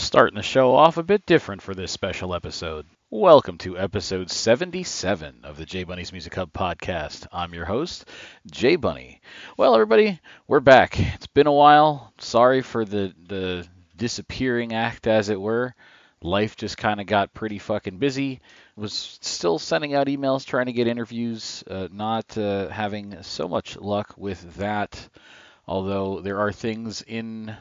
Starting the show off a bit different for this special episode. Welcome to episode 77 of the J-Bunny's Music Hub podcast. I'm your host, J-Bunny. Well, everybody, we're back. It's been a while. Sorry for the disappearing act, as it were. Life just kind of got pretty fucking busy. Was still sending out emails, trying to get interviews, not having so much luck with that. Although there are things in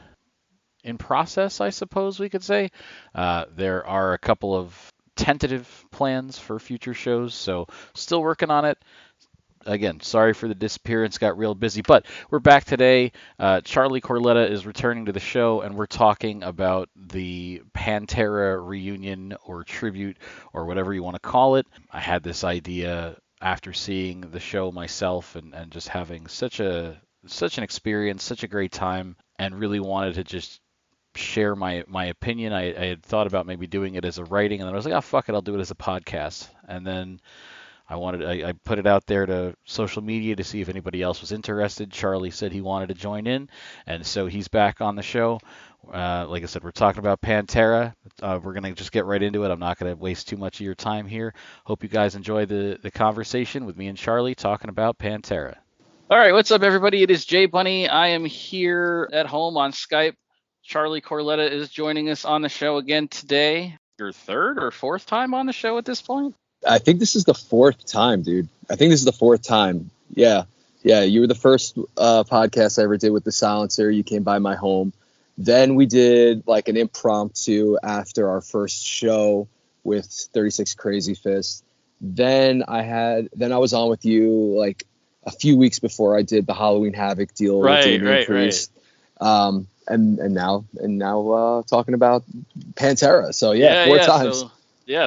process, I suppose we could say. There are a couple of tentative plans for future shows, so still working on it. Again, sorry for the disappearance, got real busy, but we're back today. Charlie Corletta is returning to the show, and we're talking about the Pantera Reunion or tribute or whatever you want to call it. I had this idea after seeing the show myself and just having such an experience, such a great time, and really wanted to just share my opinion. I had thought about maybe doing it as a writing, and then I was like, oh, fuck it, I'll do it as a podcast. And then I put it out there to social media to see if anybody else was interested. Charlie said he wanted to join in, and so he's back on the show. Like I said, we're talking about Pantera. We're going to just get right into it. I'm not going to waste too much of your time here. Hope you guys enjoy the conversation with me and Charlie talking about Pantera. All right, what's up, everybody? It is J-Bunny. I am here at home on Skype. Charlie Corletta is joining us on the show again today. Your third or fourth time on the show at this point? I think this is the fourth time, dude. I think this is the fourth time. Yeah. You were the first podcast I ever did with the silencer. You came by my home. Then we did like an impromptu after our first show with 36 Crazy Fist. Then I was on with you like a few weeks before I did the Halloween Havoc deal with Damien Priest. And now talking about Pantera. So four times.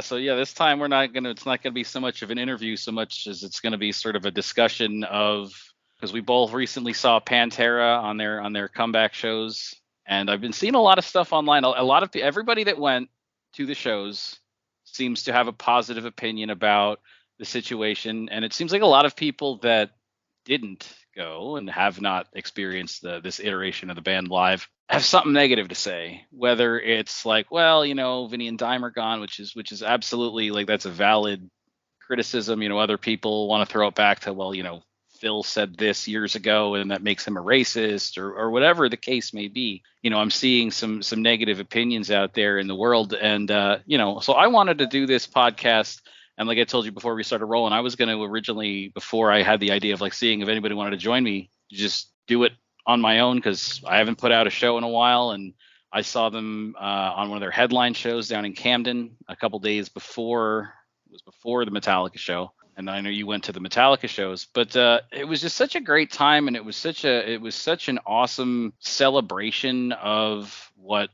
So this time it's not gonna be so much of an interview so much as it's gonna be sort of a discussion of, because we both recently saw Pantera on their comeback shows, and I've been seeing a lot of stuff online. A lot of everybody that went to the shows seems to have a positive opinion about the situation, and it seems like a lot of people that didn't go and have not experienced this iteration of the band live have something negative to say, whether it's like, well, Vinnie and Dime are gone, which is absolutely, like, that's a valid criticism. Other people want to throw it back to, well, Phil said this years ago and that makes him a racist, or whatever the case may be. I'm seeing some negative opinions out there in the world, and so I wanted to do this podcast. And like I told you before we started rolling, I was going to originally, before I had the idea of like seeing if anybody wanted to join me, just do it on my own, because I haven't put out a show in a while. And I saw them on one of their headline shows down in Camden a couple days before. It was before the Metallica show. And I know you went to the Metallica shows, but it was just such a great time. And it was such an awesome celebration of what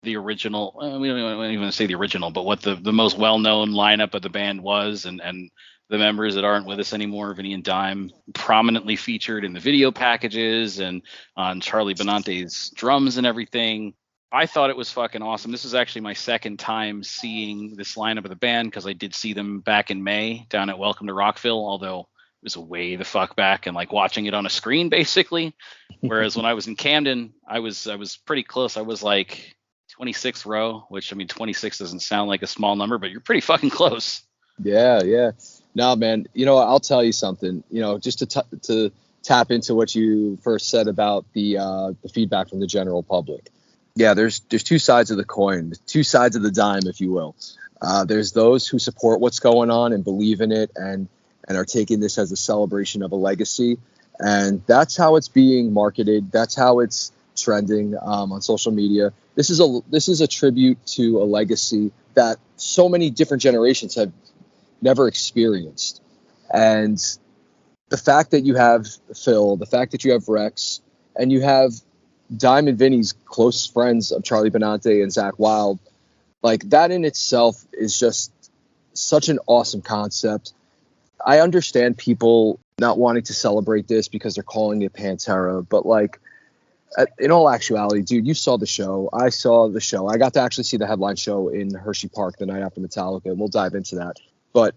the original, we don't even say the original, but what the most well-known lineup of the band was, and the members that aren't with us anymore, Vinnie and Dime, prominently featured in the video packages and on Charlie Benante's drums and everything. I thought it was fucking awesome. This is actually my second time seeing this lineup of the band, because I did see them back in May down at Welcome to Rockville, although it was way the fuck back and like watching it on a screen basically. Whereas when I was in Camden, I was pretty close. I was like 26th row, which, I mean, 26 doesn't sound like a small number, but you're pretty fucking close. Yeah. No, man, I'll tell you something, just to tap into what you first said about the feedback from the general public. Yeah, there's two sides of the coin, two sides of the dime, if you will. There's those who support what's going on and believe in it and are taking this as a celebration of a legacy. And that's how it's being marketed. That's how it's trending on social media. This is a tribute to a legacy that so many different generations have never experienced. And the fact that you have Phil, the fact that you have Rex, and you have Dime and Vinny's close friends of Charlie Benante and Zakk Wylde, like, that in itself is just such an awesome concept. I understand people not wanting to celebrate this because they're calling it Pantera, but like, in all actuality, dude, you saw the show. I saw the show. I got to actually see the headline show in Hershey Park the night after Metallica, and we'll dive into that. But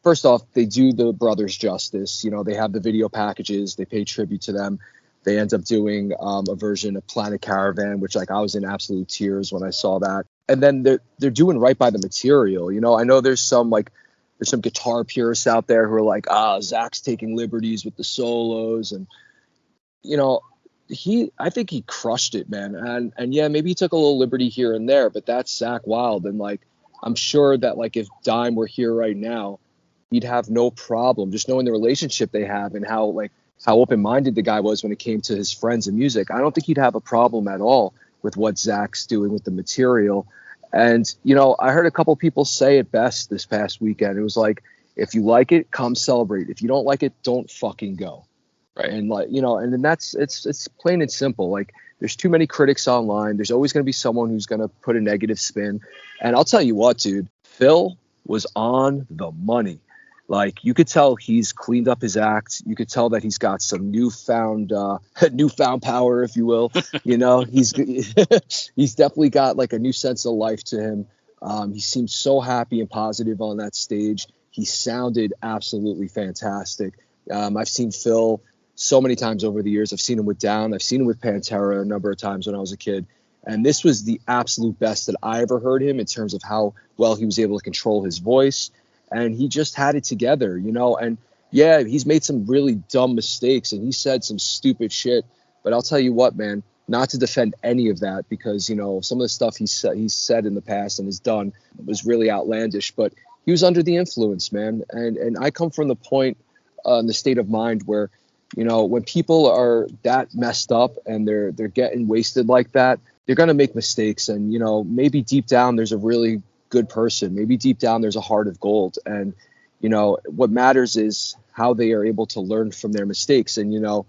first off, they do the brothers justice. They have the video packages. They pay tribute to them. They end up doing a version of Planet Caravan, which like I was in absolute tears when I saw that. And then they're doing right by the material. You know, I know there's some guitar purists out there who are like, Zach's taking liberties with the solos, and you know, I think he crushed it, man. And yeah, maybe he took a little liberty here and there, but that's Zach Wild. And like, I'm sure that like if Dime were here right now, he'd have no problem just knowing the relationship they have and how open-minded the guy was when it came to his friends and music. I don't think he'd have a problem at all with what Zach's doing with the material. And, you know, I heard a couple people say it best this past weekend. It was like, if you like it, come celebrate. If you don't like it, don't fucking go. Right. And like, you know, and then it's plain and simple. Like, there's too many critics online. There's always going to be someone who's going to put a negative spin. And I'll tell you what, dude, Phil was on the money. Like, you could tell he's cleaned up his act. You could tell that he's got some newfound power, if you will. You know, he's definitely got like a new sense of life to him. He seemed so happy and positive on that stage. He sounded absolutely fantastic. I've seen Phil so many times over the years. I've seen him with Down. I've seen him with Pantera a number of times when I was a kid. And this was the absolute best that I ever heard him in terms of how well he was able to control his voice. And he just had it together, you know. And yeah, he's made some really dumb mistakes and he said some stupid shit. But I'll tell you what, man, not to defend any of that, because, you know, some of the stuff he's said in the past and has done was really outlandish. But he was under the influence, man. And I come from the point in the state of mind where, you know, when people are that messed up and they're getting wasted like that, they're going to make mistakes. And, you know, maybe deep down there's a really good person. Maybe deep down there's a heart of gold. And, you know, what matters is how they are able to learn from their mistakes. And, you know,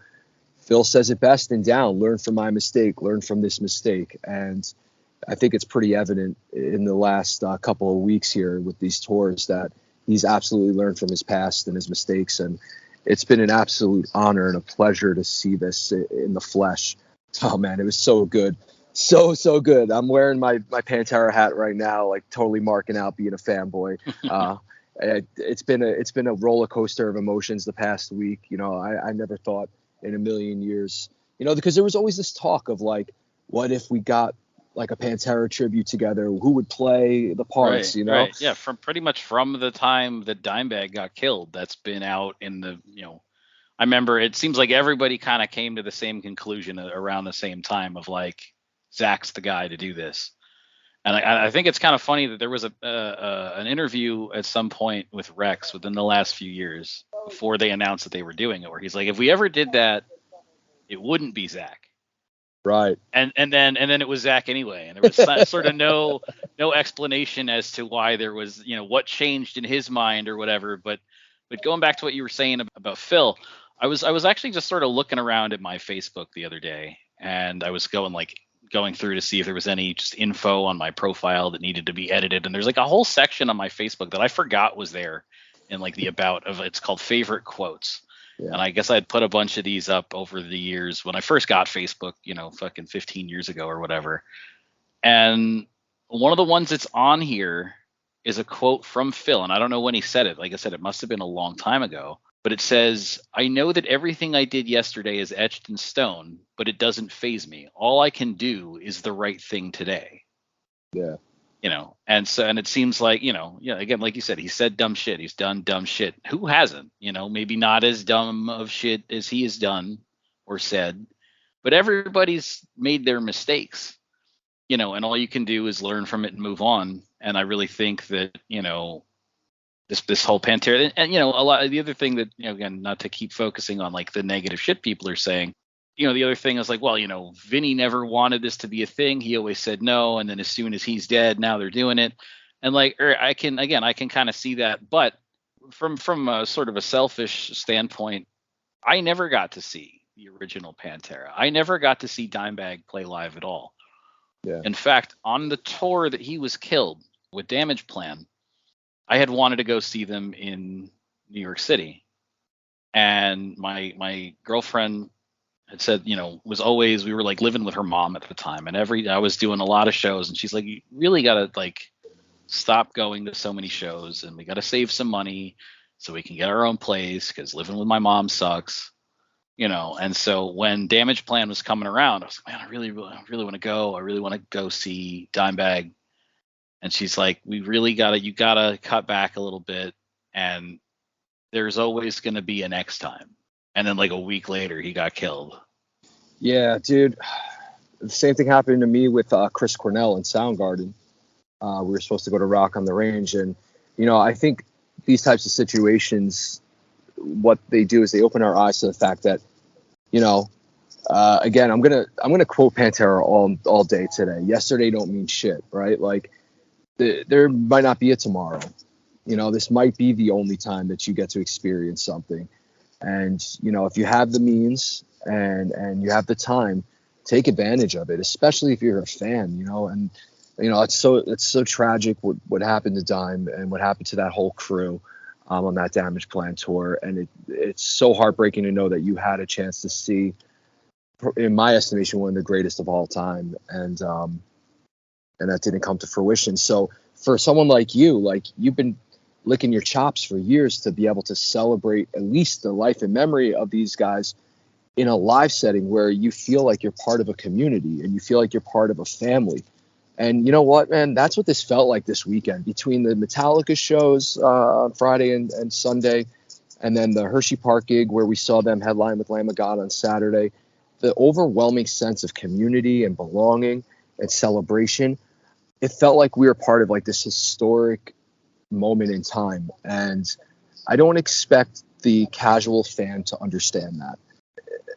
Phil says it best in Down: learn from my mistake, learn from this mistake. And I think it's pretty evident in the last couple of weeks here with these tours that he's absolutely learned from his past and his mistakes. And it's been an absolute honor and a pleasure to see this in the flesh. Oh man, it was so good. So good. I'm wearing my Pantera hat right now, like totally marking out being a fanboy. It's been a roller coaster of emotions the past week. You know, I never thought in a million years, you know, because there was always this talk of like, what if we got like a Pantera tribute together? Who would play the parts? Right, you know? Right. Yeah. From pretty much from the time that Dimebag got killed, that's been out in the, you know, I remember it seems like everybody kind of came to the same conclusion around the same time of like, Zach's the guy to do this. And I think it's kind of funny that there was an interview at some point with Rex within the last few years before they announced that they were doing it, where he's like, if we ever did that, it wouldn't be Zach. Right. And then it was Zach anyway. And there was sort of no explanation as to why there was, you know, what changed in his mind or whatever. But going back to what you were saying about Phil, I was actually just sort of looking around at my Facebook the other day, and I was going through to see if there was any just info on my profile that needed to be edited. And there's like a whole section on my Facebook that I forgot was there in like the about of, it's called favorite quotes. Yeah. And I guess I'd put a bunch of these up over the years when I first got Facebook, you know, fucking 15 years ago or whatever. And one of the ones that's on here is a quote from Phil. And I don't know when he said it. Like I said, it must have been a long time ago. But it says, "I know that everything I did yesterday is etched in stone, but it doesn't faze me. All I can do is the right thing today." Yeah. You know, and it seems like, you know, yeah, again, like you said, he said dumb shit. He's done dumb shit. Who hasn't? You know, maybe not as dumb of shit as he has done or said, but everybody's made their mistakes, you know, and all you can do is learn from it and move on. And I really think that, you know, this whole Pantera, and you know, a lot of the other thing that, you know, again, not to keep focusing on like the negative shit people are saying, you know, the other thing is like, well, you know, Vinnie never wanted this to be a thing. He always said no, and then as soon as he's dead, now they're doing it. And like, I can kind of see that, but from a sort of a selfish standpoint, I never got to see the original Pantera. I never got to see Dimebag play live at all. Yeah. In fact, on the tour that he was killed with Damage Plan, I had wanted to go see them in New York City, and my girlfriend had said, you know, we were like living with her mom at the time, and I was doing a lot of shows, and she's like, you really gotta like stop going to so many shows, and we gotta save some money so we can get our own place because living with my mom sucks. And so when Damage Plan was coming around, I was like, man, I really want to go. I really want to go see Dimebag. And she's like, you gotta cut back a little bit, and there's always gonna be a next time. And then like a week later, he got killed. Yeah, dude. The same thing happened to me with Chris Cornell in Soundgarden. We were supposed to go to Rock on the Range, and I think these types of situations, what they do is they open our eyes to the fact that, again, I'm gonna quote Pantera all day today. Yesterday don't mean shit, right? Like there might not be a tomorrow. This might be the only time that you get to experience something, and if you have the means and you have the time, take advantage of it, especially if you're a fan. And it's so tragic what happened to Dime and what happened to that whole crew on that Damage Plan tour, and it's so heartbreaking to know that you had a chance to see, in my estimation, one of the greatest of all time, and that didn't come to fruition. So for someone like you've been licking your chops for years to be able to celebrate at least the life and memory of these guys in a live setting where you feel like you're part of a community and you feel like you're part of a family. And you know what, man, that's what this felt like this weekend between the Metallica shows on Friday and Sunday, and then the Hershey Park gig where we saw them headline with Lamb of God on Saturday. The overwhelming sense of community and belonging and celebration, it felt like we were part of like this historic moment in time. And I don't expect the casual fan to understand that.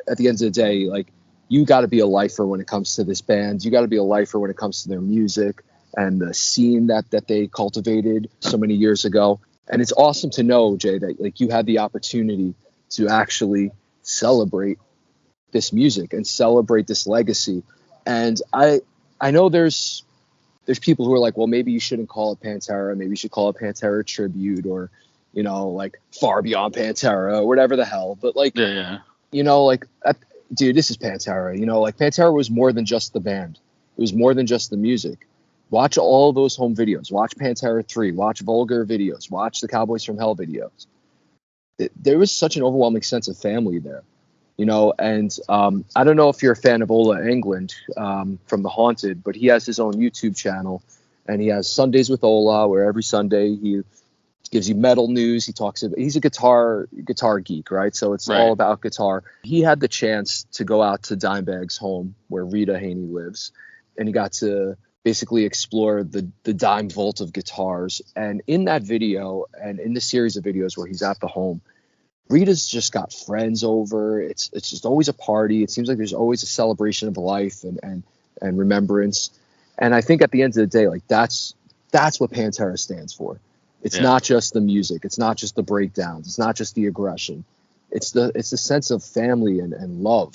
At the end of the day, like, you got to be a lifer when it comes to this band. You got to be a lifer when it comes to their music and the scene that they cultivated so many years ago. And it's awesome to know, Jay, that like you had the opportunity to actually celebrate this music and celebrate this legacy. And I know there's people who are like, well, maybe you shouldn't call it Pantera. Maybe you should call it Pantera Tribute, or, like Far Beyond Pantera or whatever the hell. But like, Yeah. Dude, this is Pantera. Like Pantera was more than just the band. It was more than just the music. Watch all those home videos. Watch Pantera 3. Watch Vulgar videos. Watch the Cowboys from Hell videos. There was such an overwhelming sense of family there. And I don't know if you're a fan of Ola Englund from The Haunted, but he has his own YouTube channel, and he has Sundays with Ola, where every Sunday he gives you metal news. He's a guitar geek, right? So it's all about guitar. He had the chance to go out to Dimebag's home where Rita Haney lives, and he got to basically explore the Dime vault of guitars. And in that video, and in the series of videos where he's at the home, Rita's just got friends over. It's just always a party. It seems like there's always a celebration of life and remembrance. And I think at the end of the day, like that's what Pantera stands for. It's not just the music. It's not just the breakdowns. It's not just the aggression. It's the sense of family and love.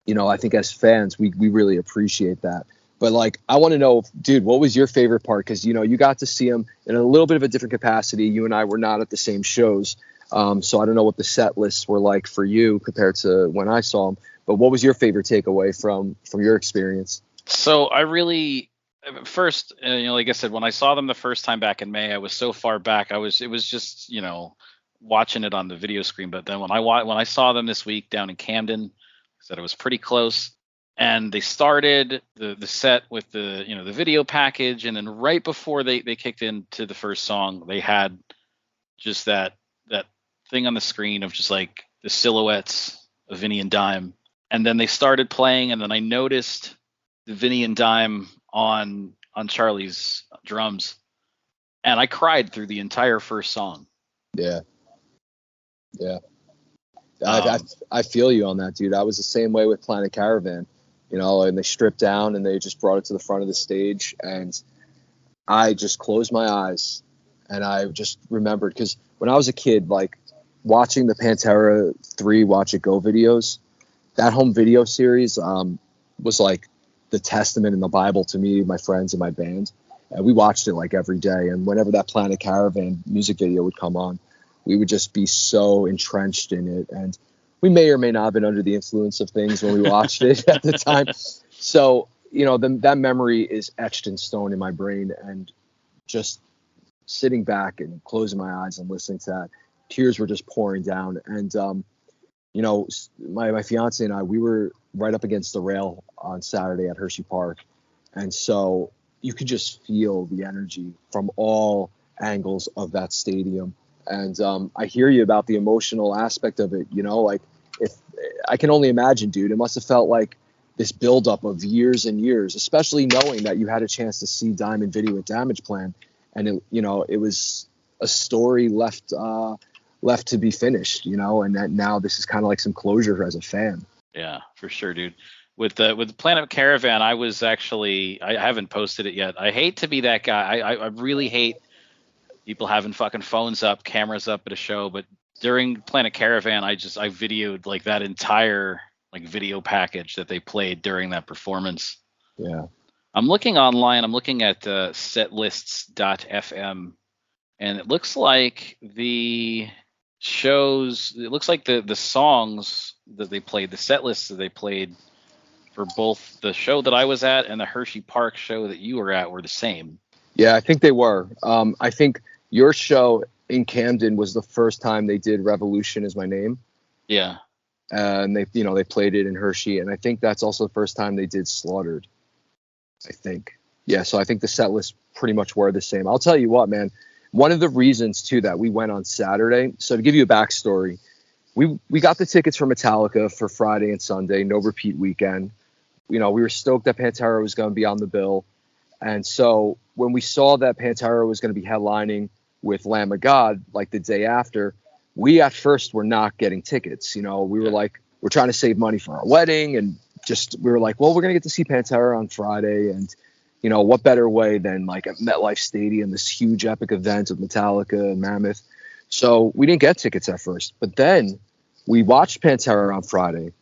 I think as fans, we really appreciate that. But like, I want to know, dude, what was your favorite part? Because, you got to see him in a little bit of a different capacity. You and I were not at the same shows. So I don't know what the set lists were like for you compared to when I saw him. But what was your favorite takeaway from your experience? So I really, first, like I said, when I saw them the first time back in May, I was so far back. It was just, watching it on the video screen. But then when I saw them this week down in Camden, I said it was pretty close. And they started the set with the video package, and then right before they kicked into the first song, they had just that thing on the screen of just like the silhouettes of Vinnie and Dime. And then they started playing, and then I noticed the Vinnie and Dime on Charlie's drums, and I cried through the entire first song. Yeah. I feel you on that, dude. I was the same way with Planet Caravan, and they stripped down and they just brought it to the front of the stage, and I just closed my eyes and I just remembered, because when I was a kid, like watching the Pantera 3 Watch It Go videos, that home video series was like the testament in the Bible to me, my friends, and my band. And we watched it like every day. And whenever that Planet Caravan music video would come on, we would just be so entrenched in it. And we may or may not have been under the influence of things when we watched it at the time. So, that memory is etched in stone in my brain. And just sitting back and closing my eyes and listening to that, tears were just pouring down. And You know, my fiance and I, we were right up against the rail on Saturday at Hershey Park, and so you could just feel the energy from all angles of that stadium. And I hear you about the emotional aspect of it. You know, like if I can only imagine, dude, it must have felt like this buildup of years and years, especially knowing that you had a chance to see Diamond Video at Damage Plan, and it was a story left to be finished, and that now this is kind of like some closure as a fan. Yeah, for sure, dude. With the Planet Caravan, I haven't posted it yet. I hate to be that guy. I really hate people having fucking phones up, cameras up at a show, but during Planet Caravan, I videoed like that entire like video package that they played during that performance. Yeah. I'm looking online. I'm looking at setlists.fm, and it looks like the songs that they played, the set lists that they played for both the show that I was at and the Hershey Park show that you were at were the same. Yeah, I think they were. I think your show in Camden was the first time they did Revolution Is My Name. Yeah. And they played it in Hershey, and I think that's also the first time they did Slaughtered. I think. Yeah, so I think the set lists pretty much were the same. I'll tell you what, man. One of the reasons too that we went on Saturday. So to give you a backstory, we got the tickets for Metallica for Friday and Sunday, no repeat weekend. We were stoked that Pantera was going to be on the bill, and so when we saw that Pantera was going to be headlining with Lamb of God like the day after, we at first were not getting tickets. We were like, we're trying to save money for our wedding, and we were like, well, we're going to get to see Pantera on Friday, and what better way than like at MetLife Stadium, this huge epic event of Metallica and Mammoth. So we didn't get tickets at first, but then we watched Pantera on Friday,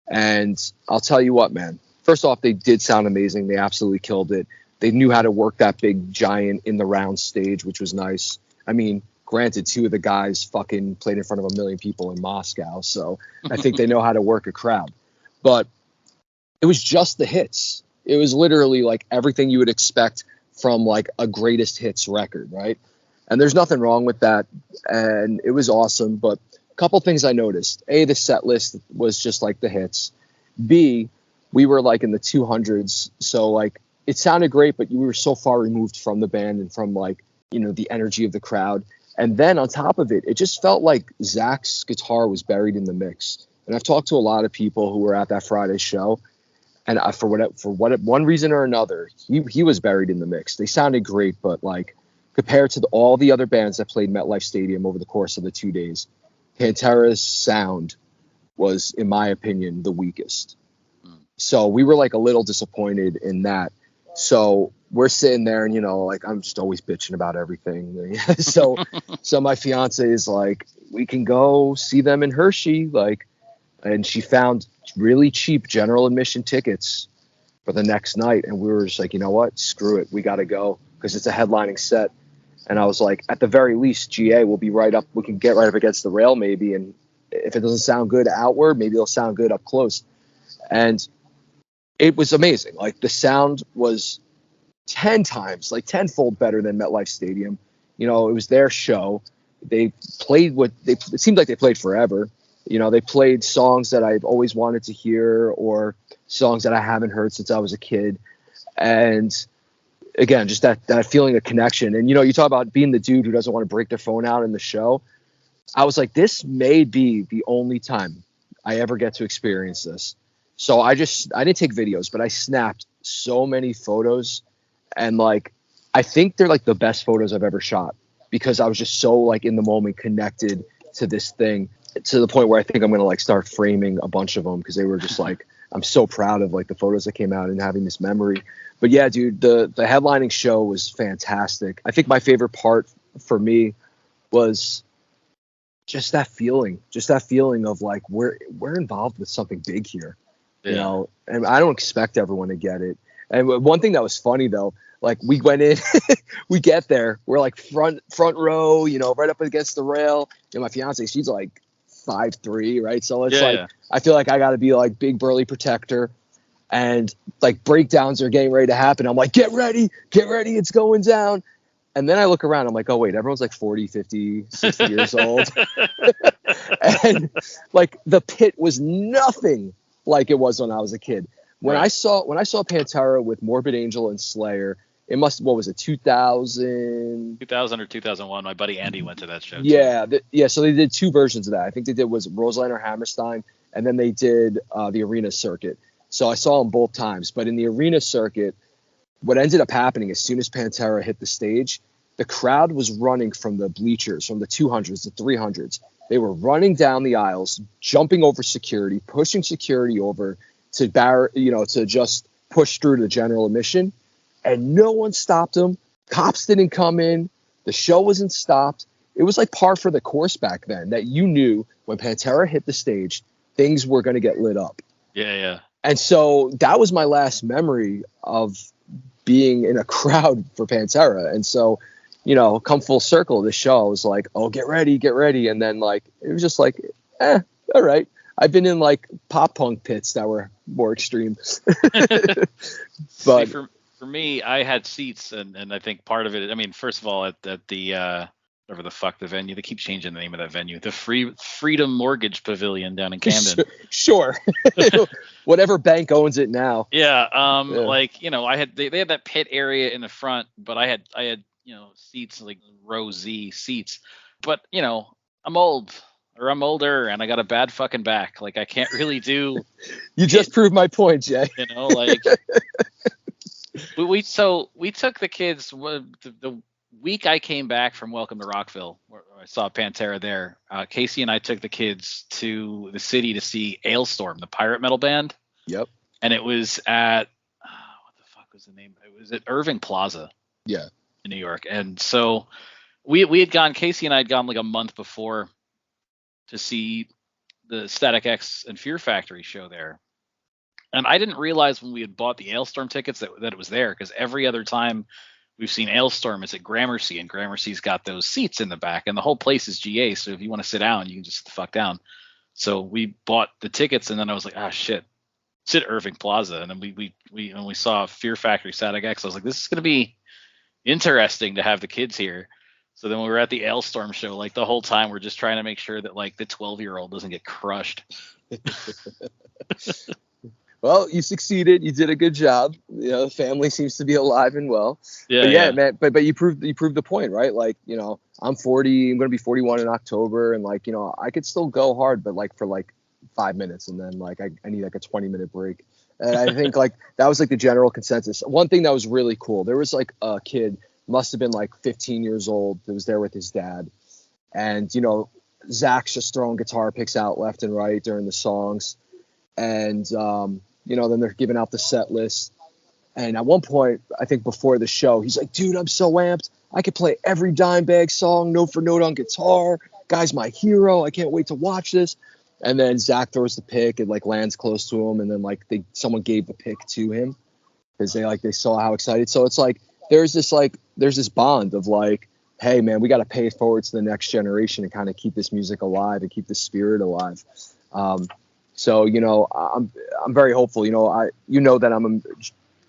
and I'll tell you what, man. First off, they did sound amazing. They absolutely killed it. They knew how to work that big giant in the round stage, which was nice. I mean, granted, two of the guys fucking played in front of 1 million people in Moscow, so I think they know how to work a crowd. But it was just the hits. It was literally like everything you would expect from like a greatest hits record, right? And there's nothing wrong with that, and it was awesome. But a couple things I noticed. A, the set list was just like the hits. B, we were like in the 200s, so like it sounded great, but you were so far removed from the band and from like the energy of the crowd. And then on top of it, it just felt like Zach's guitar was buried in the mix. And I've talked to a lot of people who were at that Friday show, and for one reason or another, he was buried in the mix. They sounded great, but like compared to all the other bands that played MetLife Stadium over the course of the 2 days, Pantera's sound was, in my opinion, the weakest. So we were like a little disappointed in that. So we're sitting there, and like I'm just always bitching about everything. so my fiance is like, we can go see them in Hershey, like, and she found really cheap general admission tickets for the next night, and we were just like, you know what, screw it, we got to go because it's a headlining set. And I was like, at the very least, GA will be right up. We can get right up against the rail maybe, and if it doesn't sound good outward, maybe it'll sound good up close. And it was amazing. Like the sound was 10 times, like tenfold better than MetLife Stadium. It was their show. They played it seemed like they played forever. They played songs that I've always wanted to hear, or songs that I haven't heard since I was a kid. And again, just that feeling of connection. And, you talk about being the dude who doesn't want to break their phone out in the show. I was like, this may be the only time I ever get to experience this. So I didn't take videos, but I snapped so many photos, and like, I think they're like the best photos I've ever shot because I was just so like in the moment connected to this thing, to the point where I think I'm going to like start framing a bunch of them because they were just like, I'm so proud of like the photos that came out and having this memory. But yeah, dude, the headlining show was fantastic. I think my favorite part for me was just that feeling of like, we're involved with something big here. Yeah. And I don't expect everyone to get it. And one thing that was funny though, like we went in, we get there, we're like front row, right up against the rail. My fiance, she's like 5'3", right? So it's I feel like I got to be like big burly protector, and like breakdowns are getting ready to happen. I'm like, get ready, it's going down. And then I look around, I'm like, oh wait, everyone's like 40, 50, 60 years old. And like the pit was nothing like it was when I was a kid. When I saw Pantera with Morbid Angel and Slayer, it must, what was it, 2000? 2000 or 2001. My buddy Andy went to that show. Yeah, so they did two versions of that. I think they did was Roseland or Hammerstein, and then they did the arena circuit. So I saw them both times. But in the arena circuit, what ended up happening as soon as Pantera hit the stage, the crowd was running from the bleachers, from the 200s to 300s. They were running down the aisles, jumping over security, pushing security over to just push through to the general admission, and no one stopped them. Cops didn't come in. The show wasn't stopped. It was like par for the course back then, that you knew when Pantera hit the stage, things were going to get lit up. Yeah. And so that was my last memory of being in a crowd for Pantera. And so, come full circle, the show, I was like, oh, get ready. And then like, it was just like, all right. I've been in like pop punk pits that were more extreme. But see, for me, I had seats, and I think part of it, I mean, first of all, at the whatever the fuck the venue, they keep changing the name of that venue, the Freedom Mortgage Pavilion down in Camden. Sure. Whatever bank owns it now. Yeah. Like, I had they had that pit area in the front, but I had seats, like row Z seats. But I'm older, and I got a bad fucking back. Like, I can't really do. You just proved my point, Jay. Like we took the kids the week I came back from Welcome to Rockville, where I saw Pantera there. Casey and I took the kids to the city to see Ailstorm, the pirate metal band. Yep. And it was at what the fuck was the name? It was at Irving Plaza. Yeah. In New York. And so we had gone. Casey and I had gone like a month before to see the Static X and Fear Factory show there. And I didn't realize when we had bought the Ailstorm tickets that it was there, because every other time we've seen Ailstorm, it's at Gramercy, and Gramercy's got those seats in the back, and the whole place is GA. So if you want to sit down, you can just sit the fuck down. So we bought the tickets, and then I was like, shit, it's at Irving Plaza. And then when we saw Fear Factory Static X, I was like, this is going to be interesting to have the kids here. So then when we were at the Ailstorm show, like the whole time we're just trying to make sure that like the 12-year-old doesn't get crushed. Well, you succeeded. You did a good job. The family seems to be alive and well. Yeah, man. But you proved the point, right? Like, I'm 40. I'm going to be 41 in October, and like, I could still go hard, but like for like 5 minutes, and then like I need like a 20-minute break. And I think like that was like the general consensus. One thing that was really cool, there was like a kid, must have been like 15 years old, that was there with his dad, and Zach's just throwing guitar picks out left and right during the songs, and then they're giving out the set list. And at one point, I think before the show, he's like, dude, I'm so amped. I could play every Dimebag song note for note on guitar. Guy's my hero. I can't wait to watch this. And then Zach throws the pick. It like lands close to him. And then like someone gave the pick to him because they saw how excited. So it's like, there's this bond of like, hey man, we got to pay it forward to the next generation and kind of keep this music alive and keep the spirit alive. So, I'm very hopeful. That I'm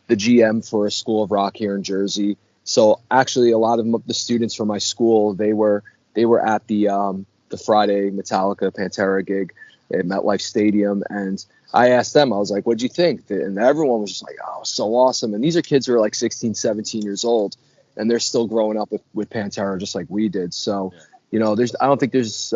the GM for a school of rock here in Jersey. So actually, a lot of the students from my school, they were at the Friday Metallica Pantera gig at MetLife Stadium, and I asked them, I was like, "What'd you think?" And everyone was just like, "Oh, so awesome!" And these are kids who are like 16, 17 years old, and they're still growing up with Pantera just like we did. So, I don't think there's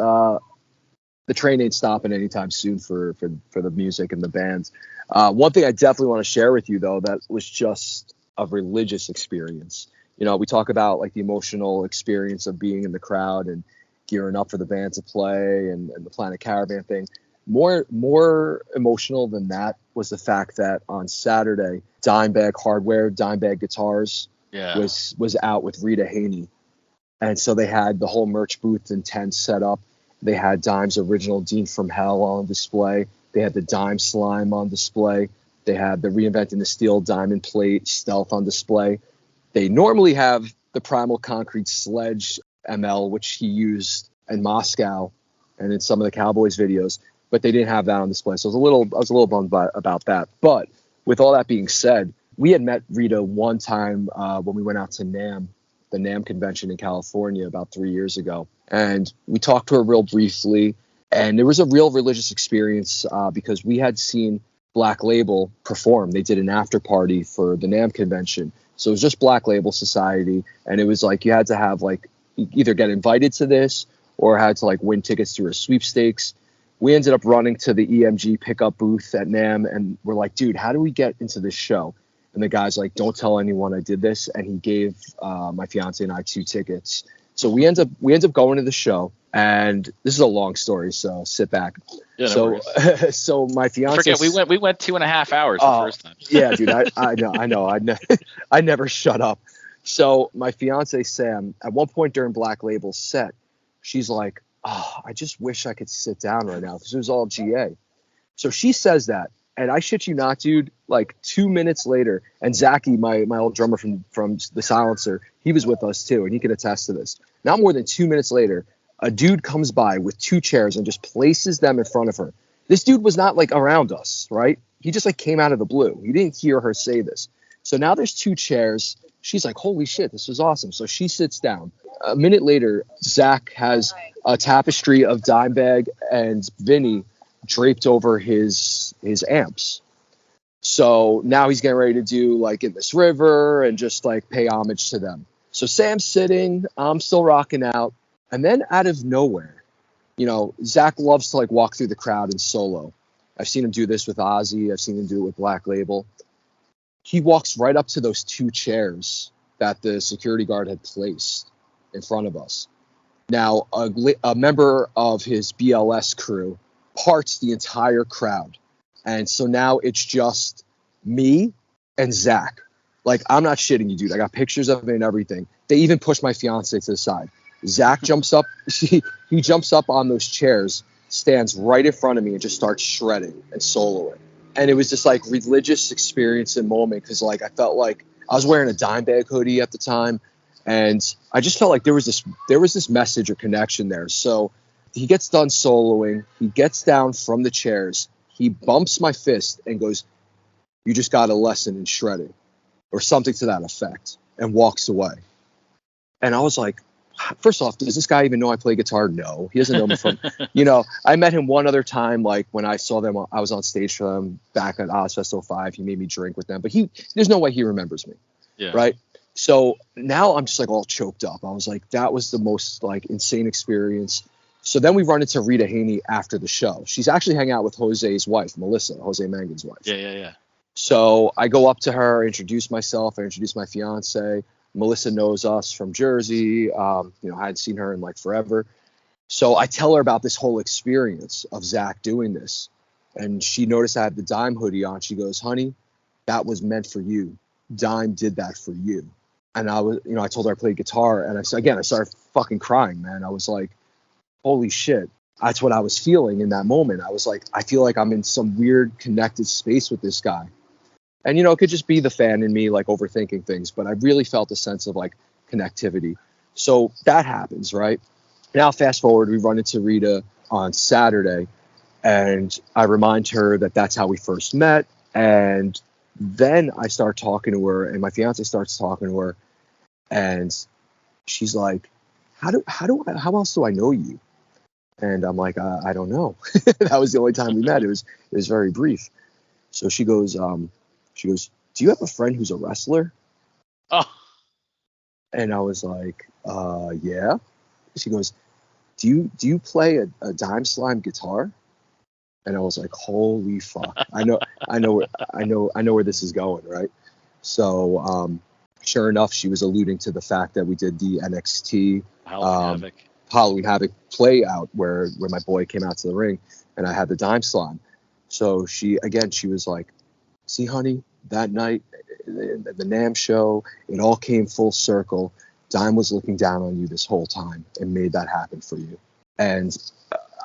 the train ain't stopping anytime soon for the music and the bands. One thing I definitely want to share with you, though, that was just a religious experience. We talk about like the emotional experience of being in the crowd and gearing up for the band to play and the Planet Caravan thing. More emotional than that was the fact that on Saturday, Dimebag Hardware, Dimebag Guitars was out with Rita Haney. And so they had the whole merch booth and tent set up. They had Dime's original Dean from Hell on display. They had the Dime Slime on display. They had the Reinventing the Steel Diamond Plate Stealth on display. They normally have the Primal Concrete Sledge ML, which he used in Moscow and in some of the Cowboys videos, but they didn't have that on display. So I was a little bummed about that. But with all that being said, we had met Rita one time when we went out to NAMM, the NAMM convention in California about 3 years ago. And we talked to her real briefly. And there was a real religious experience because we had seen Black Label perform. They did an after party for the NAMM convention. So it was just Black Label Society. And it was like you had to have like either get invited to this or had to like win tickets through a sweepstakes. We ended up running to the EMG pickup booth at NAMM and we're like, dude, how do we get into this show? And the guy's like, don't tell anyone I did this. And he gave my fiance and I 2 tickets. So we end up going to the show. And this is a long story, so sit back. Yeah, so my fiance. I forget, we went 2.5 hours the first time. Yeah, dude, I know. I never shut up. So my fiance Sam, at one point during Black Label's set, she's like, "Oh, I just wish I could sit down right now because it was all GA." So she says that, and I shit you not, dude. Like 2 minutes later, and Zachy, my old drummer from the Silencer, he was with us too, and he can attest to this. Not more than 2 minutes later, a dude comes by with 2 chairs and just places them in front of her. This dude was not like around us, right? He just like came out of the blue. You didn't hear her say this. So now there's 2 chairs. She's like, holy shit, this was awesome. So she sits down. A minute later, Zach has a tapestry of Dimebag and Vinnie draped over his amps. So now he's getting ready to do like In This River and just like pay homage to them. So Sam's sitting, I'm still rocking out. And then out of nowhere, you know, Zach loves to like walk through the crowd and solo. I've seen him do this with Ozzy. I've seen him do it with Black Label. He walks right up to those 2 chairs that the security guard had placed in front of us. Now, a member of his BLS crew parts the entire crowd. And so now it's just me and Zach. Like, I'm not shitting you, dude. I got pictures of it and everything. They even pushed my fiance to the side. Zach jumps up. He jumps up on those chairs, stands right in front of me and just starts shredding and soloing. And it was this like religious experience and moment because like I felt like I was wearing a Dimebag hoodie at the time, and I just felt like there was this message or connection there. So he gets done soloing. He gets down from the chairs. He bumps my fist and goes, "You just got a lesson in shredding," or something to that effect, and walks away. And I was like, first off, does this guy even know I play guitar? No, he doesn't know me from, you know, I met him one other time, like when I saw them, I was on stage for them back at Ozfest 05. He made me drink with them, but there's no way he remembers me. Yeah. Right. So now I'm just like all choked up. I was like, that was the most like insane experience. So then we run into Rita Haney after the show. She's actually hanging out with Jose's wife, Melissa, Jose Mangin's wife. Yeah. So I go up to her, introduce myself, I introduce my fiance. Melissa knows us from Jersey. You know, I hadn't seen her in like forever. So I tell her about this whole experience of Zach doing this. And she noticed I had the Dime hoodie on. She goes, honey, that was meant for you. Dime did that for you. And I was, you know, I told her I played guitar. And I started fucking crying, man. I was like, holy shit. That's what I was feeling in that moment. I was like, I feel like I'm in some weird connected space with this guy. And, you know, it could just be the fan in me, like overthinking things, but I really felt a sense of like connectivity. So that happens, right? Now, fast forward, we run into Rita on Saturday, and I remind her that that's how we first met. And then I start talking to her, and my fiance starts talking to her, and she's like, how else do I know you? And I'm like, I don't know. That was the only time we met. It was very brief. So she goes, do you have a friend who's a wrestler? Oh. And I was like, yeah. She goes, do you play a Dime Slime guitar? And I was like, holy fuck. I know where this is going, right? So sure enough, she was alluding to the fact that we did the NXT Halloween Havoc play out where my boy came out to the ring and I had the Dime Slime. So she was like, see, honey, that night, the NAMM show, it all came full circle. Dime was looking down on you this whole time and made that happen for you. And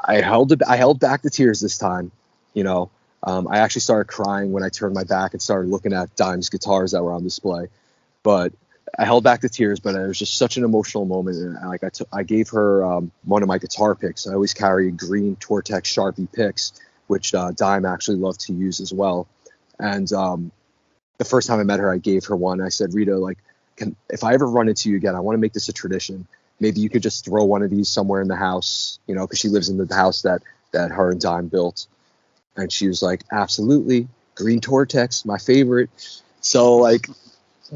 I held back the tears this time. You know, I actually started crying when I turned my back and started looking at Dime's guitars that were on display. But I held back the tears, but it was just such an emotional moment. And like I gave her one of my guitar picks. I always carry green Tortex Sharpie picks, which Dime actually loved to use as well. And the first time I met her, I gave her one. I said, Rita, like, if I ever run into you again, I want to make this a tradition. maybe you could just throw one of these somewhere in the house, you know, because she lives in the house that her and Dime built. And she was like, absolutely, green Tortex, my favorite. So like,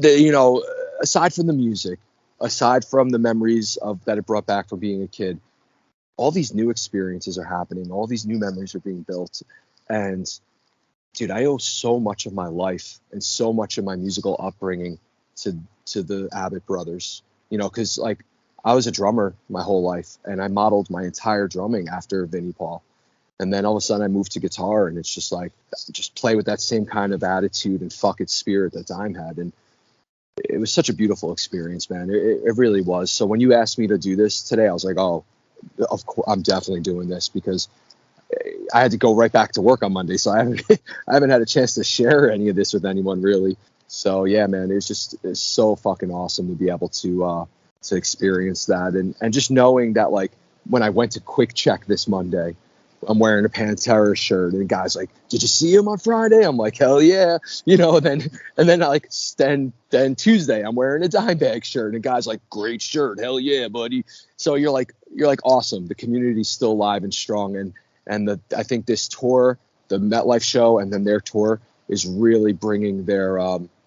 you know, aside from the music, aside from the memories of that it brought back from being a kid, all these new experiences are happening. All these new memories are being built. And dude, I owe so much of my life and so much of my musical upbringing to the Abbot brothers, you know, because like I was a drummer my whole life and I modeled my entire drumming after Vinnie Paul. And then all of a sudden I moved to guitar, and it's just like, just play with that same kind of attitude and fuck it spirit that Dime had. And it was such a beautiful experience, man. It really was. So when you asked me to do this today, I was like, oh, of course, I'm definitely doing this, because I had to go right back to work on Monday. So I haven't had a chance to share any of this with anyone really. So yeah, man, it's so fucking awesome to be able to experience that. And just knowing that, like, when I went to Quick Check this Monday, I'm wearing a Pantera shirt, and the guy's like, "Did you see him on Friday?" I'm like, "Hell yeah," you know. And then like then Tuesday, I'm wearing a Dimebag shirt, and the guy's like, "Great shirt, hell yeah, buddy." So you're like awesome. The community's still alive and strong, and I think this tour, the MetLife show, and then their tour is really bringing their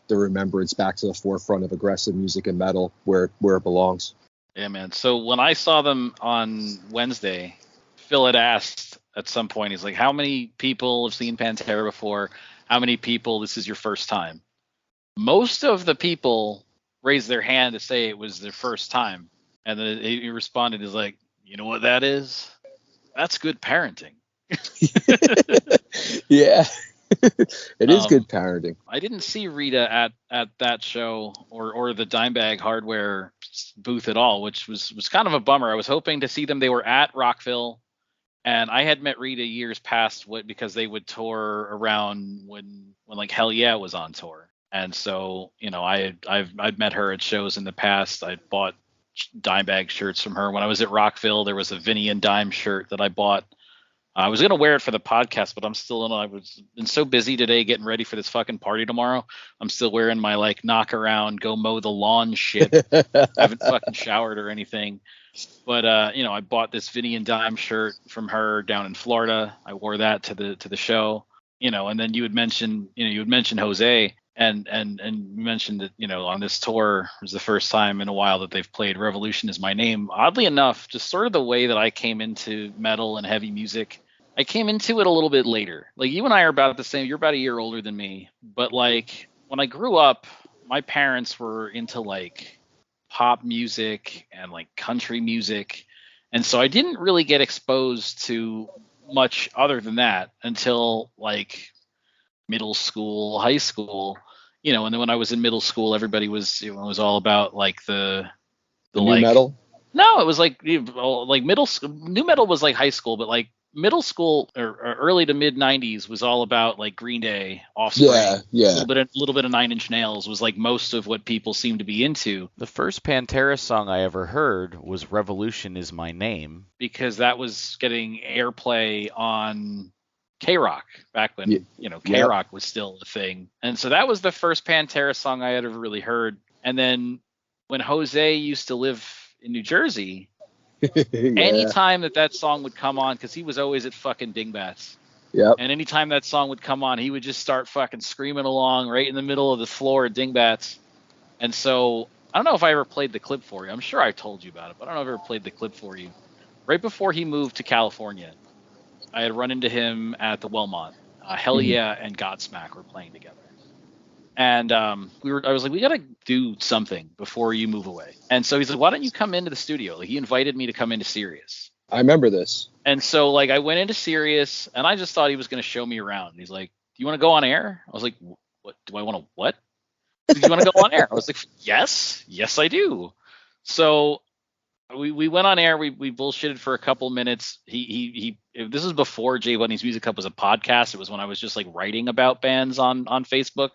remembrance back to the forefront of aggressive music and metal where it belongs. Yeah, man. So when I saw them on Wednesday, Phil had asked at some point, he's like, how many people have seen Pantera before? How many people this is your first time? Most of the people raised their hand to say it was their first time. And then he responded, he's like, you know what that is? That's good parenting. Yeah. It is good parenting. I didn't see Rita at that show or the Dimebag Hardware booth at all, which was kind of a bummer. I was hoping to see them. They were at Rockville. And I had met Rita years past because they would tour around when like Hell Yeah was on tour. And so, you know, I've met her at shows in the past. I bought Dimebag shirts from her. When I was at Rockville, there was a Vinnie and Dime shirt that I bought. I was gonna wear it for the podcast, but I was been so busy today getting ready for this fucking party tomorrow. I'm still wearing my like knock around, go mow the lawn shit. Haven't fucking showered or anything. But you know, I bought this Vinnie and Dime shirt from her down in Florida. I wore that to the show. You know, and then you had mentioned Jose, and you mentioned that, you know, on this tour it was the first time in a while that they've played Revolution Is My Name. Oddly enough, just sort of the way that I came into metal and heavy music, I came into it a little bit later. Like, you and I are about the same. You're about a year older than me, but like when I grew up, my parents were into like pop music and like country music, and so I didn't really get exposed to much other than that until like middle school, high school, you know. And then when I was in middle school, everybody was, you know, it was all about like the new like metal. No, it was like middle school. New metal was like high school, but like middle school or early to mid 90s was all about like Green Day, Offspring, Yeah. a little bit of Nine Inch Nails was like most of what people seemed to be into. The first Pantera song I ever heard was Revolution Is My Name, because that was getting airplay on K-Rock back when, you know, K-Rock was still a thing. And so that was the first Pantera song I had ever really heard. And then when Jose used to live in New Jersey, anytime that song would come on, because he was always at fucking Dingbats. Yep. And anytime that song would come on, he would just start fucking screaming along right in the middle of the floor at Dingbats. And so I don't know if I ever played the clip for you. I'm sure I told you about it, but I don't know if I ever played the clip for you. Right before he moved to California, I had run into him at the Wellmont. Hell Yeah and Godsmack were playing together. And I was like, we got to do something before you move away. And so he's like, why don't you come into the studio? Like, he invited me to come into Sirius. I remember this. And so like I went into Sirius, and I just thought he was going to show me around. And he's like, do you want to go on air? I was like, what? Do I want to what? Do you want to go on air? I was like, yes, I do. So we went on air. We bullshitted for a couple minutes. He this is before J-Bunny's Music Hub was a podcast. It was when I was just like writing about bands on Facebook.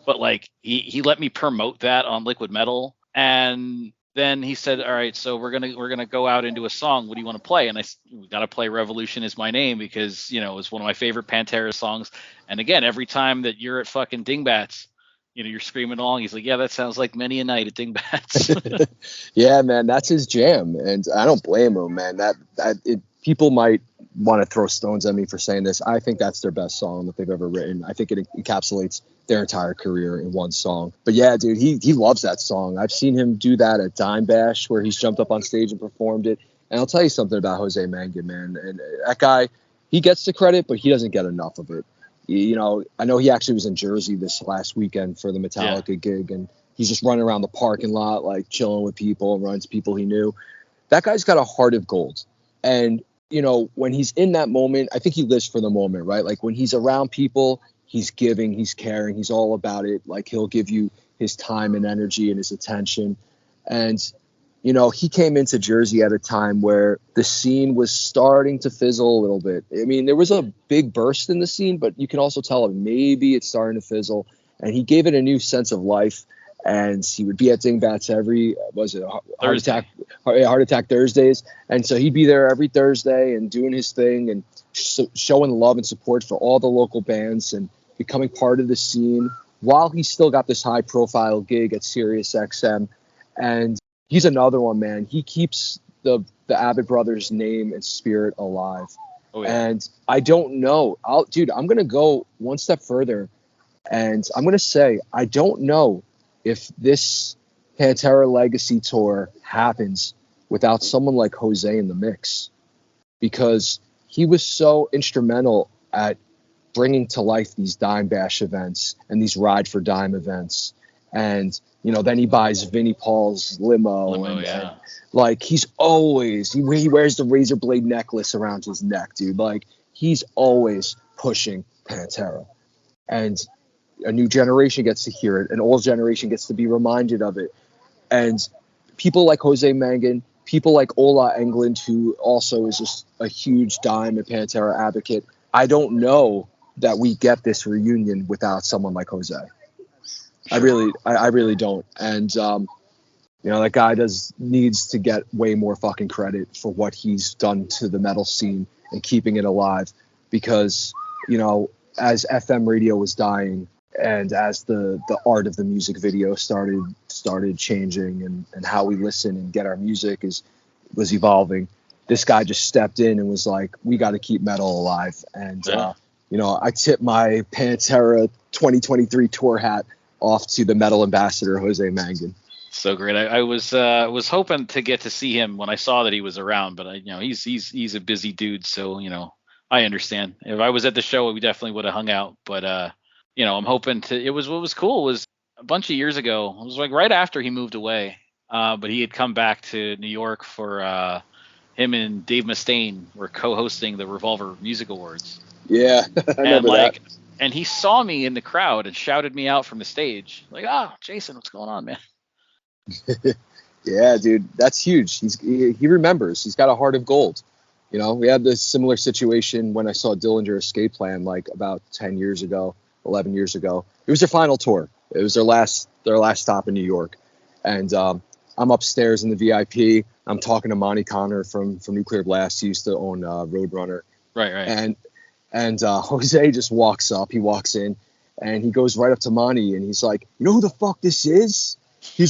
But like he let me promote that on Liquid Metal, and then he said, all right, so we're gonna go out into a song. What do you want to play? And we got to play Revolution Is My Name, because, you know, it's one of my favorite Pantera songs. And again, every time that you're at fucking Dingbats, you're screaming along. He's like, yeah, that sounds like many a night at Dingbats. Yeah, man, that's his jam, and I don't blame him, man. People might want to throw stones at me for saying this. I think that's their best song that they've ever written. I think it encapsulates their entire career in one song. But yeah, dude, he loves that song. I've seen him do that at Dime Bash, where he's jumped up on stage and performed it. And I'll tell you something about Jose Mangin, man. And that guy, he gets the credit, but he doesn't get enough of it. I know he actually was in Jersey this last weekend for the Metallica gig, and he's just running around the parking lot, like chilling with people and runs people he knew. That guy's got a heart of gold. And, when he's in that moment, I think he lives for the moment, right? Like when he's around people, he's giving, he's caring, he's all about it. Like he'll give you his time and energy and his attention. And, he came into Jersey at a time where the scene was starting to fizzle a little bit. I mean, there was a big burst in the scene, but you can also tell maybe it's starting to fizzle. And he gave it a new sense of life. And he would be at Dingbats every, Heart Attack Thursdays. And so he'd be there every Thursday and doing his thing and showing love and support for all the local bands and becoming part of the scene while he still got this high profile gig at SiriusXM. And he's another one, man. He keeps the Abbott brothers' name and spirit alive. Oh, yeah. And I don't know. I'm going to go one step further. And I'm going to say, I don't know if this Pantera Legacy Tour happens without someone like Jose in the mix, because he was so instrumental at bringing to life these Dime Bash events and these Ride for Dime events. And, then he buys Vinnie Paul's limo and like he's always, he wears the razor blade necklace around his neck, dude. Like he's always pushing Pantera. And a new generation gets to hear it. An old generation gets to be reminded of it. And people like Jose Mangin, people like Ola Englund, who also is just a huge Dime and Pantera advocate. I don't know that we get this reunion without someone like Jose. I really don't. And, that guy needs to get way more fucking credit for what he's done to the metal scene and keeping it alive. Because, as FM radio was dying, and as the art of the music video started changing and how we listen and get our music was evolving, this guy just stepped in and was like, we got to keep metal alive. And, I tip my Pantera 2023 tour hat off to the metal ambassador, Jose Mangin. So great. I was hoping to get to see him when I saw that he was around, but he's a busy dude. So, I understand. If I was at the show, we definitely would have hung out, but, I'm hoping to. What was cool was a bunch of years ago. It was like right after he moved away, but he had come back to New York for him and Dave Mustaine were co-hosting the Revolver Music Awards. Yeah, I remember that. And he saw me in the crowd and shouted me out from the stage, like, "Oh, Jason, what's going on, man?" Yeah, dude, that's huge. He remembers. He's got a heart of gold. We had this similar situation when I saw Dillinger Escape Plan like about 10 years ago. 11 years ago. It was their final tour. It was their last stop in New York. And I'm upstairs in the VIP. I'm talking to Monty Connor from Nuclear Blast. He used to own Roadrunner. Right. And Jose just walks up. He walks in and he goes right up to Monty and he's like, "You know who the fuck this is?" He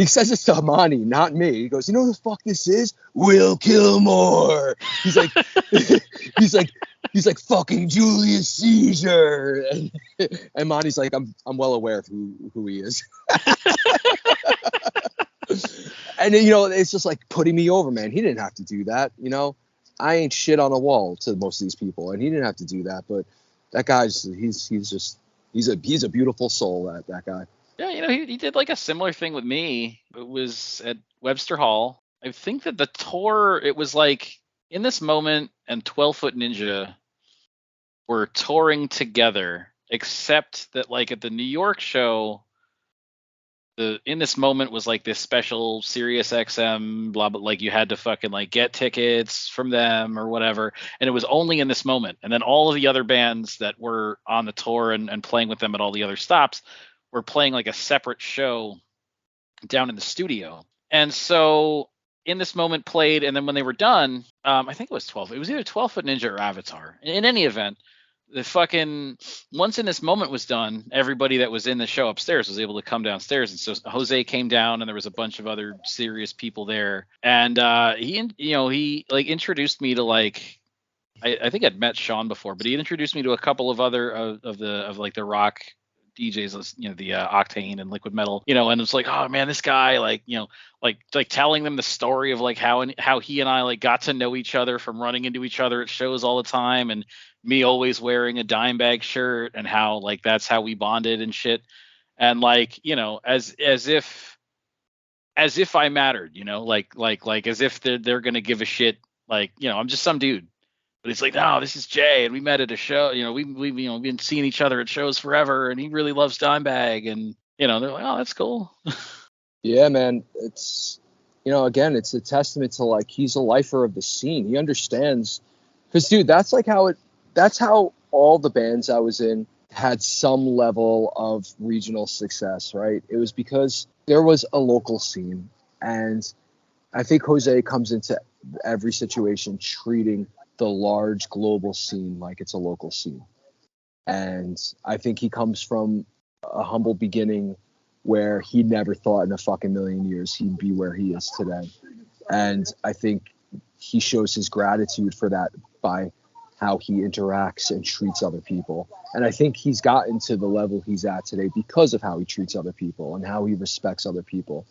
says this to Monty, not me. He goes, "You know who the fuck this is? Will Kilmore." He's like, he's like fucking Julius Caesar. And Monty's like, I'm well aware of who he is. And it's just like putting me over, man. He didn't have to do that. I ain't shit on a wall to most of these people, and he didn't have to do that. But that guy's he's a beautiful soul. That guy. Yeah, he did like a similar thing with me. It was at Webster Hall. I think that the tour, it was like In This Moment and 12-Foot Ninja were touring together, except that like at the New York show, the In This Moment was like this special SiriusXM blah blah, like you had to fucking like get tickets from them or whatever, and it was only In This Moment. And then all of the other bands that were on the tour and playing with them at all the other stops were playing like a separate show down in the studio. And so In This Moment played, and then when they were done, I think it was 12. It was either 12-Foot Ninja or Avatar. In any event, the fucking once in this moment was done, everybody that was in the show upstairs was able to come downstairs, and so Jose came down, and there was a bunch of other serious people there, and he like introduced me to like I think I'd met Sean before, but he introduced me to a couple of other of the rock DJs, the Octane and Liquid Metal, and it's like, oh man, this guy, like, like telling them the story of like how he and I like got to know each other from running into each other at shows all the time, and me always wearing a Dimebag shirt, and how like that's how we bonded and shit, and like, as if I mattered, like as if they're gonna give a shit, like, I'm just some dude. But it's like, no, this is Jay, and we met at a show. We've been seeing each other at shows forever, and he really loves Dimebag, and they're like, oh, that's cool. Yeah, man, it's again, it's a testament to like he's a lifer of the scene. He understands, because dude, that's how all the bands I was in had some level of regional success, right? It was because there was a local scene, and I think Jose comes into every situation treating the large global scene like it's a local scene. And I think he comes from a humble beginning where he never thought in a fucking million years he'd be where he is today. And I think he shows his gratitude for that by how he interacts and treats other people. And I think he's gotten to the level he's at today because of how he treats other people and how he respects other people.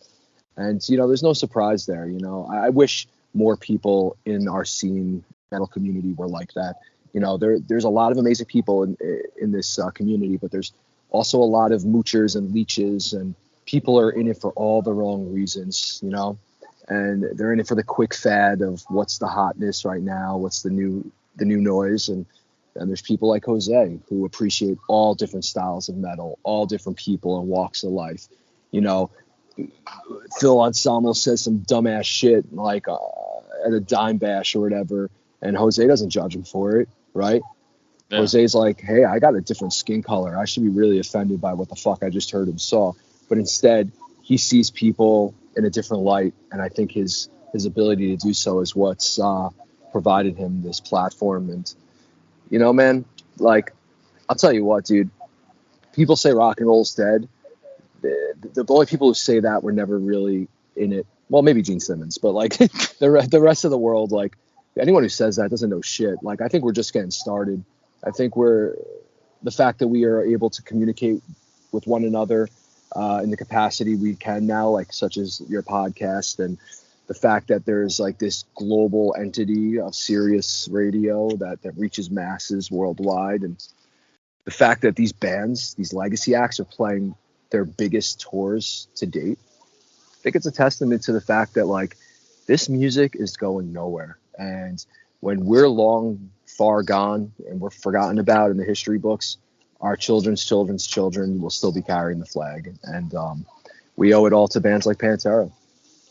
And, there's no surprise there. I wish more people in our scene metal community were like that. There's a lot of amazing people in this community, but there's also a lot of moochers and leeches, and people are in it for all the wrong reasons, and they're in it for the quick fad of what's the hotness right now, what's the new noise, and there's people like Jose who appreciate all different styles of metal, all different people and walks of life. Phil Anselmo says some dumbass shit like at a dime bash or whatever, and Jose doesn't judge him for it, right? Yeah. Jose's like, hey, I got a different skin color. I should be really offended by what the fuck I just heard and saw. But instead, he sees people in a different light, and I think his ability to do so is what's provided him this platform. And, man, like, I'll tell you what, dude. People say rock and roll's dead. The only people who say that were never really in it. Well, maybe Gene Simmons, but like the rest of the world, like anyone who says that doesn't know shit. Like, I think we're just getting started. I think the fact that we are able to communicate with one another in the capacity we can now, like such as your podcast, and the fact that there's like this global entity of Sirius Radio that reaches masses worldwide, and the fact that these bands, these legacy acts, are playing their biggest tours to date. I think it's a testament to the fact that like this music is going nowhere, and when we're long far gone and we're forgotten about in the history books, our children's children will still be carrying the flag, and we owe it all to bands like Pantera.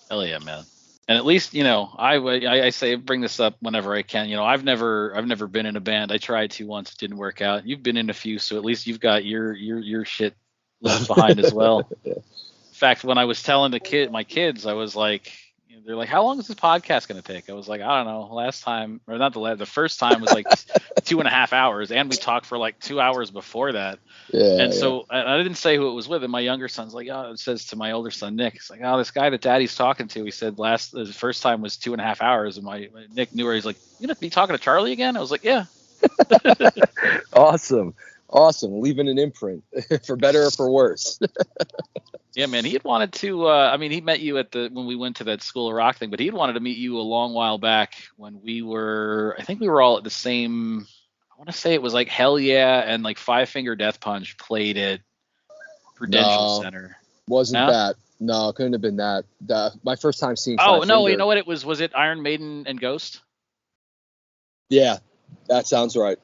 Hell yeah, man. And at least, I say, bring this up whenever I can. I've never been in a band. I tried to once, it didn't work out. You've been in a few, so at least you've got your shit left behind as well. Yeah. In fact, when I was telling my kids, I was like, they're like, how long is this podcast going to take? I was like, I don't know. The first time was like 2.5 hours, and we talked for like 2 hours before that. Yeah. And so I didn't say who it was with, and my younger son's like, it says to my older son Nick, it's like, this guy that Daddy's talking to, he said the first time was 2.5 hours, and my Nick knew her. He's like, you gonna be talking to Charlie again? I was like, yeah. Awesome, leaving an imprint for better or for worse. Yeah, man, he had wanted to. He met you when we went to that School of Rock thing, but he had wanted to meet you a long while back when I think we were all at the same. I want to say it was like Hell Yeah and like Five Finger Death Punch played at Prudential Center. Wasn't that? No, it couldn't have been that. My first time seeing. Oh no, you know what it was? Was it Iron Maiden and Ghost? Yeah, that sounds right.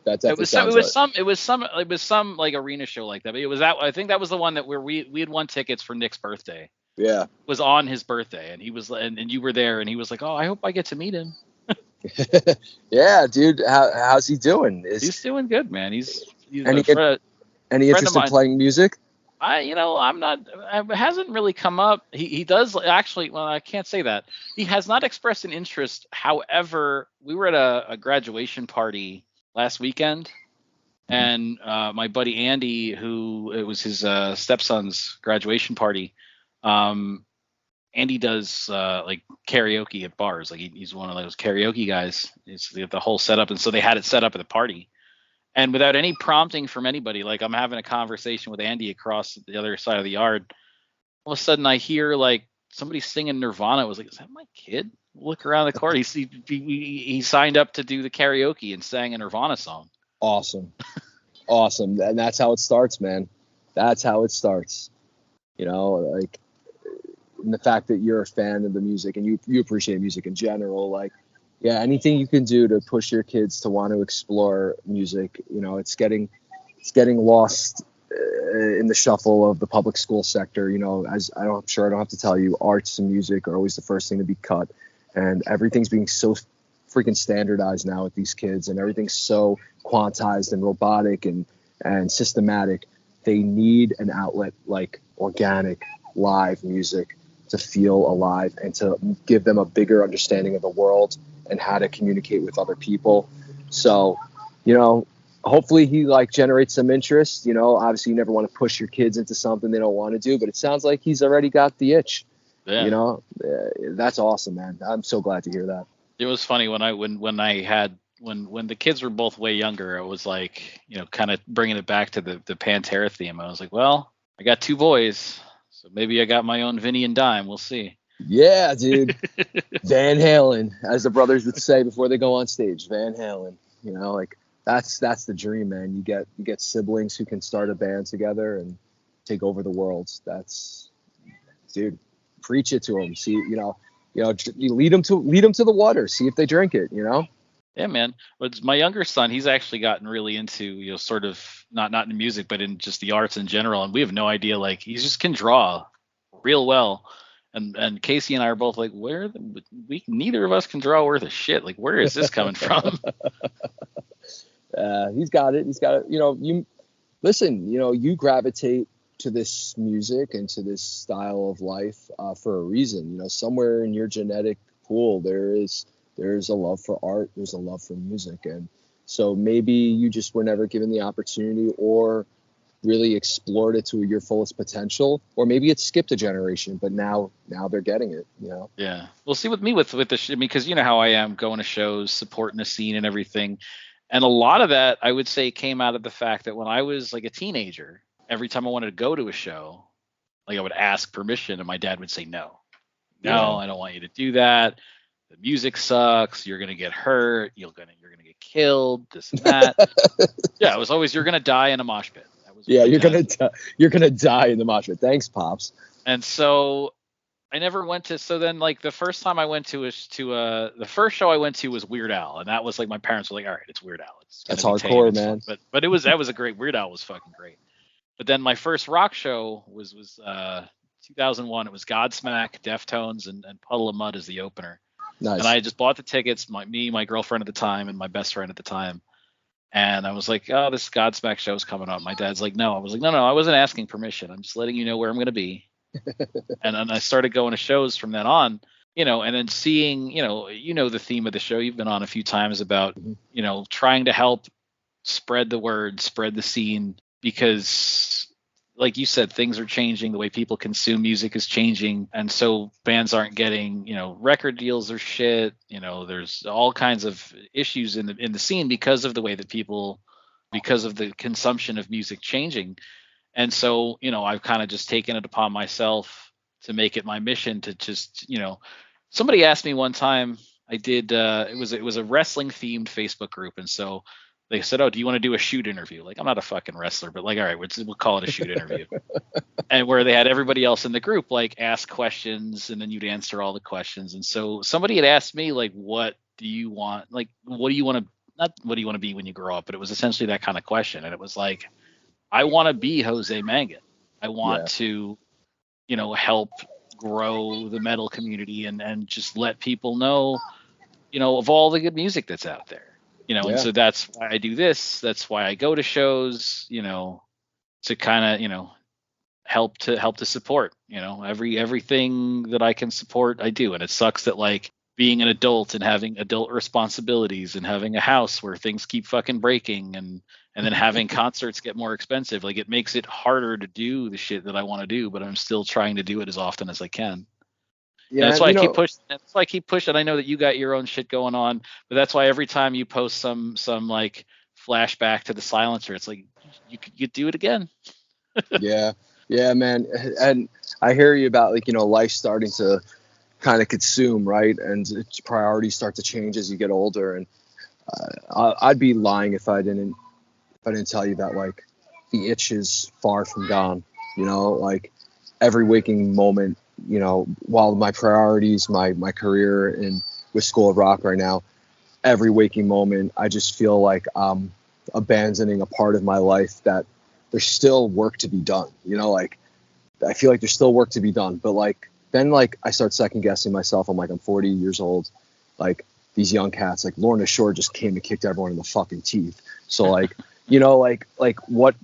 It was some like arena show like that. But it was that. I think that was the one that where we had won tickets for Nick's birthday. Yeah, it was on his birthday, and he was and you were there, and he was like, "Oh, I hope I get to meet him." Yeah, dude. How's he doing? He's doing good, man. He's any interest in playing music? I'm not. It hasn't really come up. He does actually. Well, I can't say that. He has not expressed an interest. However, we were at a graduation party last weekend, And my buddy Andy, who it was his stepson's graduation party, Andy does like karaoke at bars. Like he's one of those karaoke guys. It's the whole setup, and so they had it set up at the party. And without any prompting from anybody, like I'm having a conversation with Andy across the other side of the yard. All of a sudden, I hear like somebody singing Nirvana. I was like, "Is that my kid?" Look around the corner. He signed up to do the karaoke and sang a Nirvana song. Awesome. Awesome. And that's how it starts, man. That's how it starts. You know, like the fact that you're a fan of the music and you appreciate music in general, like, yeah, anything you can do to push your kids to want to explore music, you know, it's getting lost in the shuffle of the public school sector. You know, as I'm sure I don't have to tell you, arts and music are always the first thing to be cut, and everything's being so freaking standardized now with these kids, and everything's so quantized and robotic and systematic. They need an outlet like organic live music to feel alive and to give them a bigger understanding of the world and how to communicate with other people. So, you know, hopefully he like generates some interest. You know, obviously you never want to push your kids into something they don't want to do, but it sounds like he's already got the itch. Yeah. You know, that's awesome, man. I'm so glad to hear that. It was funny when the kids were both way younger, it was like, you know, kind of bringing it back to the Pantera theme. I was like, well, I got two boys, so maybe I got my own Vinnie and Dime. We'll see. Yeah, dude. Van Halen, as the brothers would say before they go on stage. Van Halen. You know, like that's the dream, man. You get siblings who can start a band together and take over the world. That's, dude, preach it to them. See, you lead them to the water. See if they drink it. You know. Yeah, man. But my younger son, he's actually gotten really into, you know, sort of not in music, but in just the arts in general. And we have no idea, like, he just can draw real well. And Casey and I are both like, neither of us can draw worth a shit. Like, where is this coming from? He's got it. You know, you listen, you know, you gravitate to this music and to this style of life for a reason. You know, somewhere in your genetic pool, there's a love for art. There's a love for music. And so maybe you just were never given the opportunity or really explored it to your fullest potential, or maybe it skipped a generation, but now they're getting it, you know? Yeah. Well, see, with me, with the because you know how I am, going to shows, supporting the scene and everything. And a lot of that, I would say, came out of the fact that when I was like a teenager, every time I wanted to go to a show, like I would ask permission and my dad would say, no, I don't want you to do that. The music sucks. You're going to get hurt. You're going to get killed, this and that. Yeah. It was always, you're going to die in a mosh pit. You're gonna die in the mosh pit. Thanks, pops. And so I never went to. So then, like the first time I went to the first show I went to was Weird Al, and that was like my parents were like, "All right, it's Weird Al. That's hardcore, man." But that was a great. Weird Al was fucking great. But then my first rock show was 2001. It was Godsmack, Deftones, and Puddle of Mud as the opener. Nice. And I just bought the tickets. My girlfriend at the time, and my best friend at the time. And I was like, oh, this Godsmack show's coming up. My dad's like, no. I was like, no, I wasn't asking permission. I'm just letting you know where I'm going to be. And then I started going to shows from then on, you know, and then seeing, you know, the theme of the show you've been on a few times about, you know, trying to help spread the word, spread the scene, because like you said, things are changing. The way people consume music is changing. And so bands aren't getting, you know, record deals or shit. You know, there's all kinds of issues in the scene because of the way that because of the consumption of music changing. And so, you know, I've kind of just taken it upon myself to make it my mission to just, you know, somebody asked me one time, I did, it was a wrestling themed Facebook group. And so they said, oh, do you want to do a shoot interview? Like, I'm not a fucking wrestler, but like, all right, we'll call it a shoot interview. And where they had everybody else in the group, like, ask questions, and then you'd answer all the questions. And so somebody had asked me, like, what do you want? Like, what do you want to, not what do you want to be when you grow up? But it was essentially that kind of question. And it was like, I want to be Jose Mangin. I want to, you know, help grow the metal community and just let people know, you know, of all the good music that's out there. You know, and so that's why I do this. That's why I go to shows, you know, to kind of, you know, help to support, you know, everything that I can support, I do. And it sucks that, like, being an adult and having adult responsibilities and having a house where things keep fucking breaking and and then having concerts get more expensive, like it makes it harder to do the shit that I want to do, but I'm still trying to do it as often as I can. Yeah, and that's why I keep pushing. That's why I keep pushing. I know that you got your own shit going on, but that's why every time you post some like flashback to the silencer, it's like you do it again. yeah, man. And I hear you about like, life starting to kind of consume, right? And priorities start to change as you get older. And I'd be lying if I didn't tell you that like the itch is far from gone. Like every waking moment, while my priorities, my career and with School of Rock right now, every waking moment, I just feel like I'm abandoning a part of my life that there's still work to be done. Like I feel like there's still work to be done, but like then like I start second guessing myself. I'm like, I'm 40 years old. Like these young cats, like Lorna Shore just came and kicked everyone in the fucking teeth. So like, like what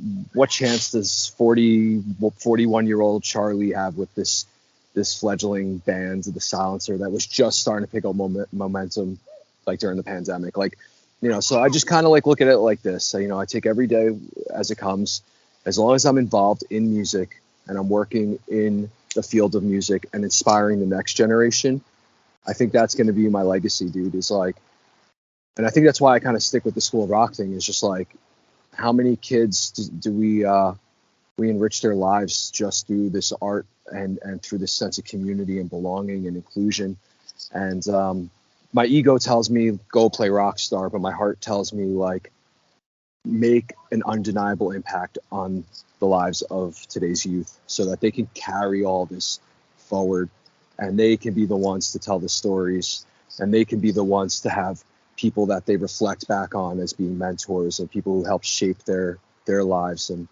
chance does 41-year-old Charlie have with this fledgling band, the Silencer, that was just starting to pick up momentum like during the pandemic? Like, so I just kind of like look at it like this. I take every day as it comes, as long as I'm involved in music and I'm working in the field of music and inspiring the next generation. I think that's going to be my legacy, dude, is like, and I think that's why I kind of stick with the School of Rock thing, is just like, how many kids do we enrich their lives just through this art and through this sense of community and belonging and inclusion. And my ego tells me go play rock star, but my heart tells me like make an undeniable impact on the lives of today's youth so that they can carry all this forward and they can be the ones to tell the stories and they can be the ones to have people that they reflect back on as being mentors and people who help shape their lives. And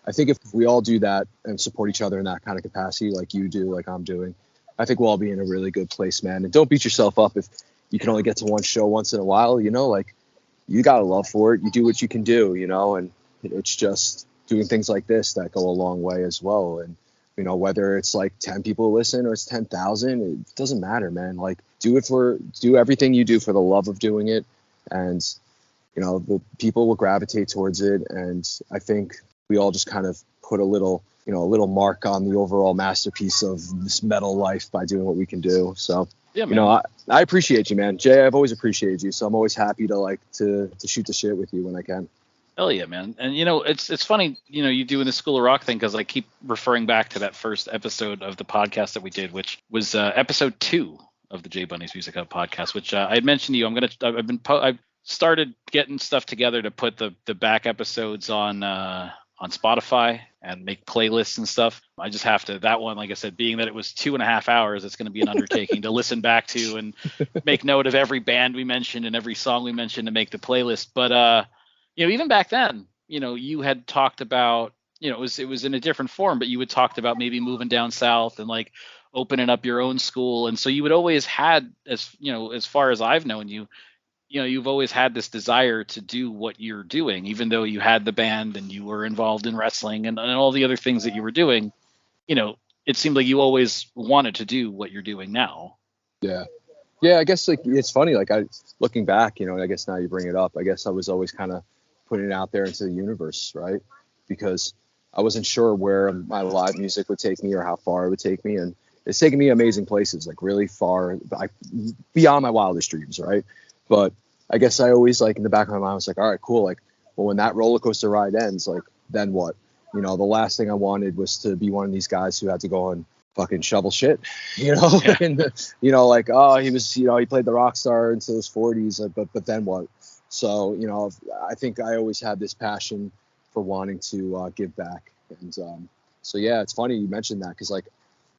I think if we all do that and support each other in that kind of capacity, like you do, like I'm doing, I think we'll all be in a really good place, man. And don't beat yourself up if you can only get to one show once in a while, like you got a love for it. You do what you can do, and it's just doing things like this that go a long way as well. And, whether it's like 10 people listen or it's 10,000, it doesn't matter, man. Like do everything you do for the love of doing it. And, the people will gravitate towards it. And I think we all just kind of put a little mark on the overall masterpiece of this metal life by doing what we can do. So, yeah, man. I appreciate you, man. Jay, I've always appreciated you. So I'm always happy to shoot the shit with you when I can. Hell yeah, man. And it's funny, you doing the School of Rock thing, because I keep referring back to that first episode of the podcast that we did, which was episode 2 of the J-Bunny's Music Hub podcast, which I had mentioned to you. I've started getting stuff together to put the back episodes on Spotify and make playlists and stuff. I just have to, that one, like I said, being that it was 2.5 hours, it's going to be an undertaking to listen back to and make note of every band we mentioned and every song we mentioned to make the playlist. But even back then, you had talked about, it was in a different form, but you had talked about maybe moving down south and like opening up your own school. And so you had always had, as far as I've known you, you've always had this desire to do what you're doing, even though you had the band and you were involved in wrestling and all the other things that you were doing. It seemed like you always wanted to do what you're doing now. Yeah. Yeah. I guess like it's funny, like looking back, I guess now you bring it up, I guess I was always kind of putting it out there into the universe, right? Because I wasn't sure where my live music would take me or how far it would take me. And it's taken me amazing places, like really far, beyond my wildest dreams, right? But I guess I always, like, in the back of my mind, I was like, all right, cool. Like, well, when that roller coaster ride ends, like, then what? The last thing I wanted was to be one of these guys who had to go and fucking shovel shit, Yeah. And, like, oh, he was, he played the rock star until his 40s, but then what? So, I think I always had this passion for wanting to give back. And so, yeah, it's funny you mentioned that, because, like,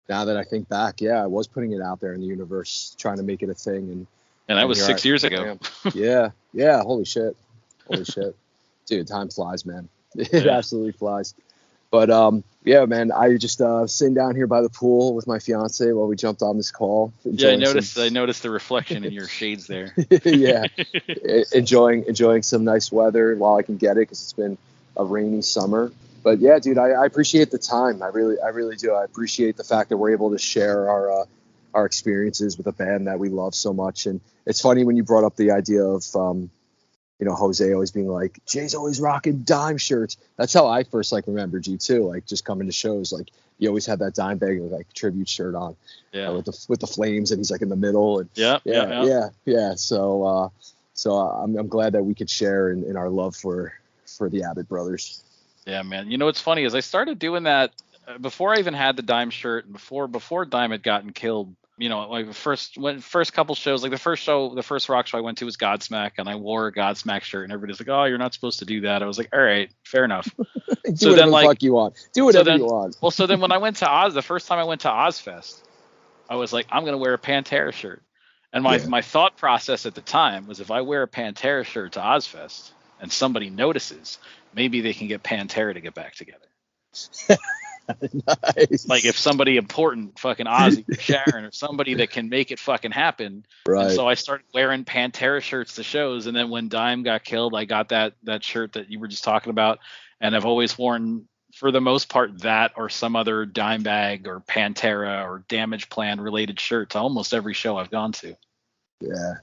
now that I think back, yeah, I was putting it out there in the universe, trying to make it a thing. And that was 6 years ago. Yeah. Holy shit. Dude, time flies, man. It absolutely flies. But yeah, man, I just sitting down here by the pool with my fiance while we jumped on this call. Yeah, I noticed the reflection in your shades there. Yeah, enjoying some nice weather while I can get it, because it's been a rainy summer. But yeah, dude, I appreciate the time. I really do. I appreciate the fact that we're able to share our experiences with a band that we love so much. And it's funny when you brought up the idea of Jose always being like, Jay's always rocking Dime shirts. That's how I first like remembered you too. Like just coming to shows, like you always had that Dimebag like tribute shirt on, with the flames, and he's like in the middle, and yeah. So I'm glad that we could share in our love for the Abbott brothers. Yeah, man. What's funny is I started doing that before I even had the Dime shirt, and before Dime had gotten killed. Like first couple shows, like the first rock show I went to was Godsmack, and I wore a Godsmack shirt, and everybody's like, "Oh, you're not supposed to do that." I was like, "All right, fair enough." Do whatever the fuck you want. Do whatever you want. Well, so then when I went to Oz, the first time I went to Ozfest, I was like, I'm gonna wear a Pantera shirt, and my thought process at the time was, if I wear a Pantera shirt to Ozfest and somebody notices, maybe they can get Pantera to get back together. Nice. Like if somebody important, fucking Ozzy or Sharon or somebody that can make it fucking happen. Right. And so I started wearing Pantera shirts to shows, and then when Dime got killed, I got that shirt that you were just talking about, and I've always worn, for the most part, that or some other Dimebag or Pantera or Damage Plan related shirt to almost every show I've gone to. Yeah,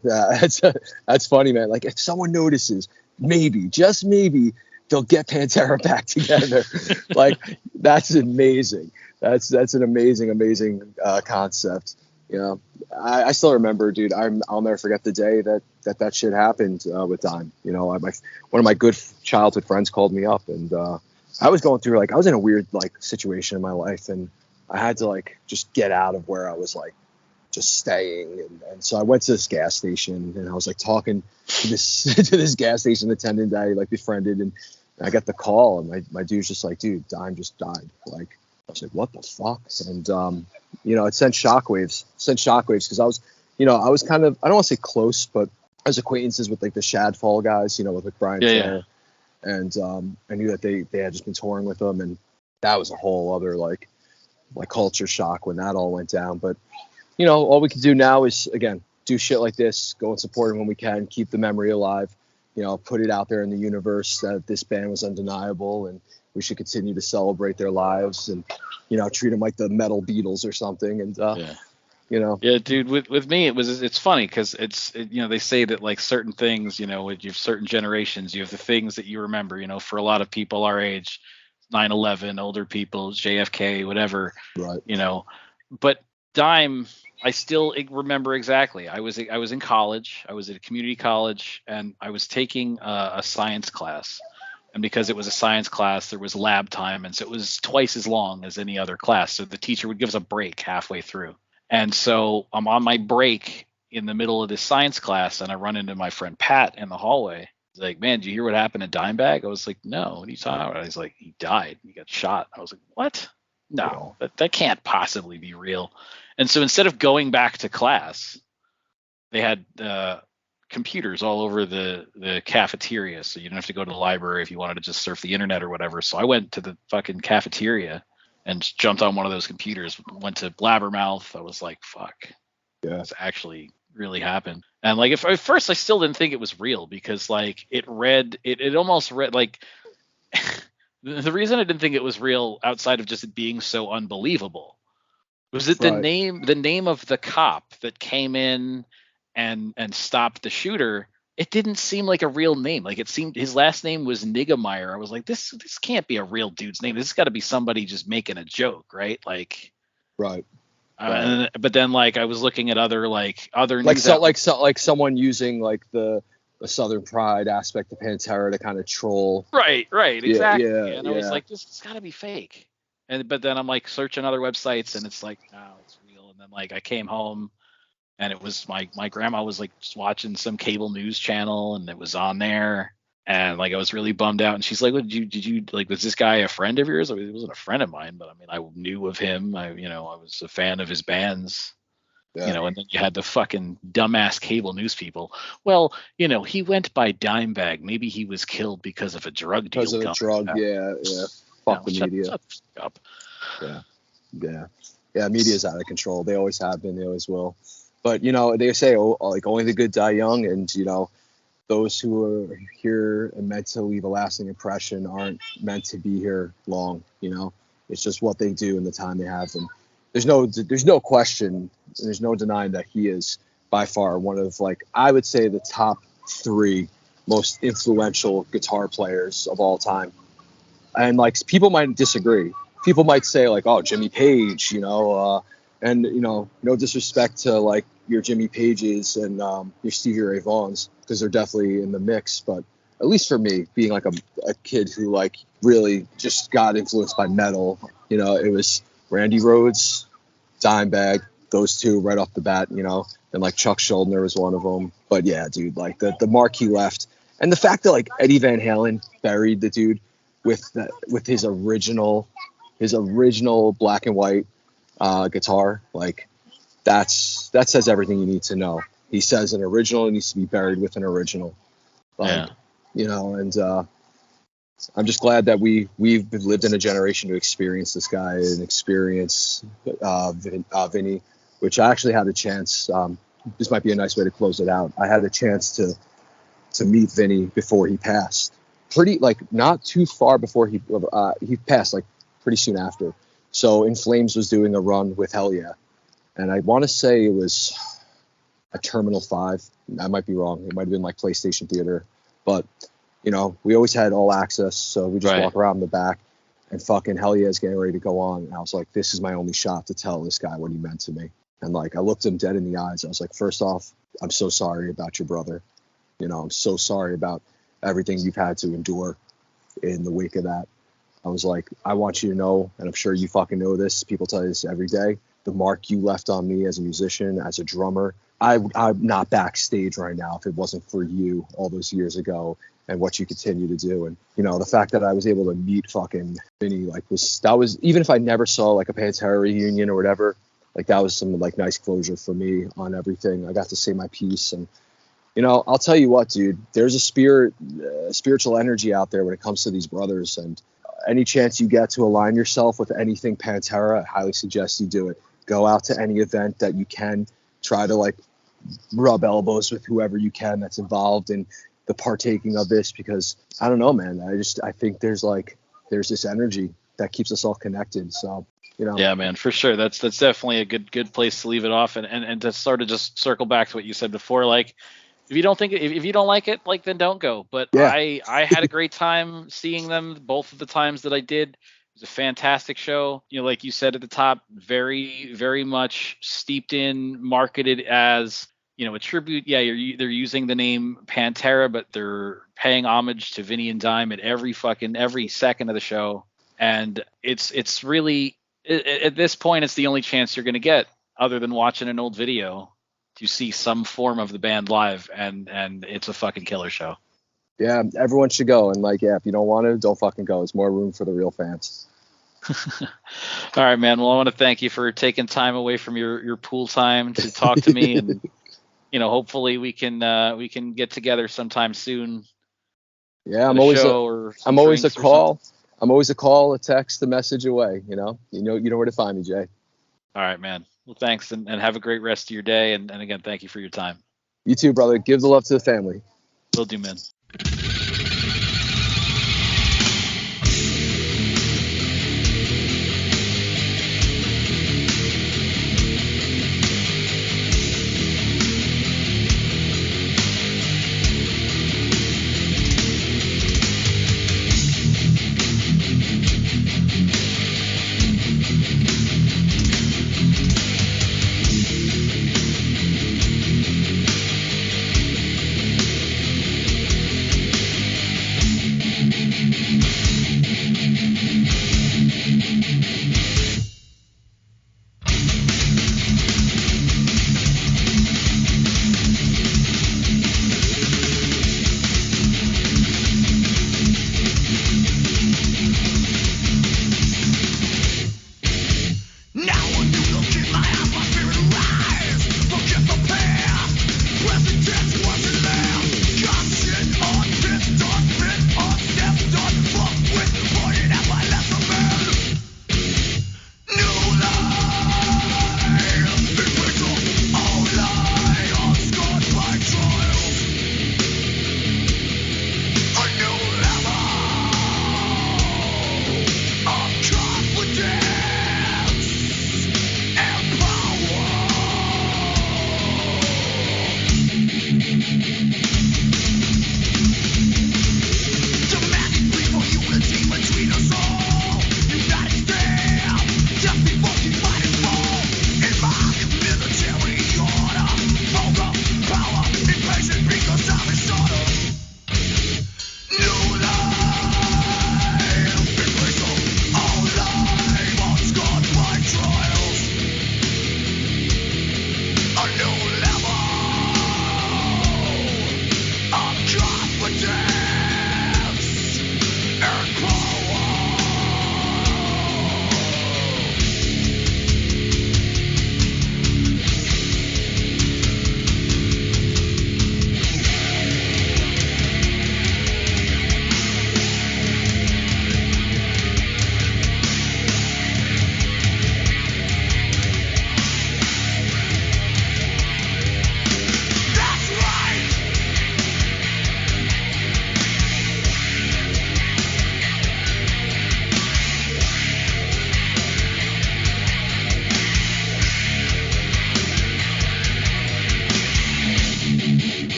that's funny, man. Like if someone notices, maybe, just maybe, they'll get Pantera back together. Like that's amazing. That's an amazing concept. I still remember, dude. I'll never forget the day that shit happened with Dime. One of my good childhood friends called me up, and I was going through, like, I was in a weird like situation in my life, and I had to like just get out of where I was like just staying, and so I went to this gas station, and I was like talking to this gas station attendant that I like befriended, and I got the call, and my dude's just like, dude, Dime just died. Like, I was like, what the fuck? And it sent shockwaves because I was kind of, I don't want to say close, but I was acquaintances with like the Shadfall guys, with like Brian Taylor, and I knew that they had just been touring with them, and that was a whole other like culture shock when that all went down. But all we can do now is, again, do shit like this, go and support them when we can, keep the memory alive, put it out there in the universe that this band was undeniable, and we should continue to celebrate their lives, and treat them like the metal Beatles or something. And yeah, dude, with me it's funny because they say that like certain things, you have certain generations, you have the things that you remember, for a lot of people our age, 9/11, older people, JFK, whatever, right? But Dime, I still remember exactly. I was in college. I was at a community college, and I was taking a science class. And because it was a science class, there was lab time, and so it was twice as long as any other class. So the teacher would give us a break halfway through. And so I'm on my break in the middle of this science class, and I run into my friend Pat in the hallway. He's like, "Man, did you hear what happened to Dimebag?" I was like, "No, what are you talking about?" He's like, "He died. He got shot." I was like, "What? No, that can't possibly be real." And so instead of going back to class, they had computers all over the cafeteria, so you didn't have to go to the library if you wanted to just surf the internet or whatever. So I went to the fucking cafeteria and jumped on one of those computers, went to Blabbermouth. I was like, fuck, this actually really happened. And like, if at first I still didn't think it was real, because like it almost read like the reason I didn't think it was real, outside of just it being so unbelievable, was that the name of the cop that came in and stopped the shooter, it didn't seem like a real name. Like, it seemed his last name was Niggemeyer. I was like, this can't be a real dude's name. This has got to be somebody just making a joke, right? Like, right. But then like I was looking at other news like someone using like the Southern Pride aspect of Pantera to kind of troll. Right, exactly. And I was like, this has got to be fake. But then I'm like searching other websites, and it's like, no, it's real. And then like I came home, and it was my grandma was like just watching some cable news channel, and it was on there, and like I was really bummed out. And she's like, "What did you like? Was this guy a friend of yours?" I mean, he wasn't a friend of mine, but I mean, I knew of him. I was a fan of his bands. Yeah. And then you had the fucking dumbass cable news people. Well, he went by Dimebag. Maybe he was killed because of a drug deal. Because of a drug, yeah. Fuck the media. Shut the fuck up. Yeah. Media's out of control. They always have been. They always will. But they say, like, only the good die young, and those who are here and meant to leave a lasting impression aren't meant to be here long. It's just what they do in the time they have. And there's no question, there's no denying that he is by far one of, like, I would say the top 3 most influential guitar players of all time. And like people might disagree. People might say like, oh, Jimmy Page, and no disrespect to like your Jimmy Pages and your Stevie Ray Vaughns, because they're definitely in the mix. But at least for me, being like a kid who like really just got influenced by metal, it was Randy Rhoads, Dimebag, those two right off the bat, and like Chuck Schuldiner was one of them. But yeah, dude, like the mark he left, and the fact that like Eddie Van Halen buried the dude with his original black and white guitar, like that says everything you need to know. He says an original needs to be buried with an original, like, and I'm just glad that we've lived in a generation to experience this guy and experience Vinnie, which I actually had a chance. This might be a nice way to close it out. I had a chance to meet Vinnie before he passed. Pretty like not too far before he passed, like pretty soon after. So In Flames was doing a run with Hell Yeah, and I want to say it was a Terminal 5. I might be wrong. It might have been like PlayStation Theater, but we always had all access, so we just walk around in the back, and fucking Hell Yeah is getting ready to go on. And I was like, this is my only shot to tell this guy what he meant to me. And like I looked him dead in the eyes. I was like, first off, I'm so sorry about your brother. I'm so sorry about everything you've had to endure in the wake of that. I was like, I want you to know, and I'm sure you fucking know this, people tell you this every day, the mark you left on me as a musician, as a drummer. I'm not backstage right now if it wasn't for you all those years ago and what you continue to do. And, the fact that I was able to meet fucking Vinnie, like that was, even if I never saw like a Pantera reunion or whatever, like that was some like nice closure for me on everything. I got to say my piece. And, I'll tell you what, dude, there's a spiritual energy out there when it comes to these brothers, and any chance you get to align yourself with anything Pantera, I highly suggest you do it. Go out to any event that you can, try to like rub elbows with whoever you can that's involved in the partaking of this, because I don't know, man, I think there's this energy that keeps us all connected. So, Yeah, man, for sure. That's definitely a good place to leave it off, and to sort of just circle back to what you said before, like, if you don't like it, like, then don't go. But yeah. I had a great time seeing them both of the times that I did. It was a fantastic show. Like you said at the top, very, very much steeped in, marketed as, a tribute. Yeah, they're using the name Pantera, but they're paying homage to Vinnie and Dime at every second of the show. And it's really, at this point, it's the only chance you're going to get, other than watching an old video, to see some form of the band live, and it's a fucking killer show. Yeah, everyone should go. And like, yeah, if you don't want to, don't fucking go. It's more room for the real fans. All right, man. Well, I want to thank you for taking time away from your pool time to talk to me, and hopefully we can get together sometime soon. Yeah, I'm always a call. I'm always a call, a text, a message away. You know where to find me, Jay. All right, man. Well, thanks, and have a great rest of your day. And again, thank you for your time. You too, brother. Give the love to the family. Will do, man.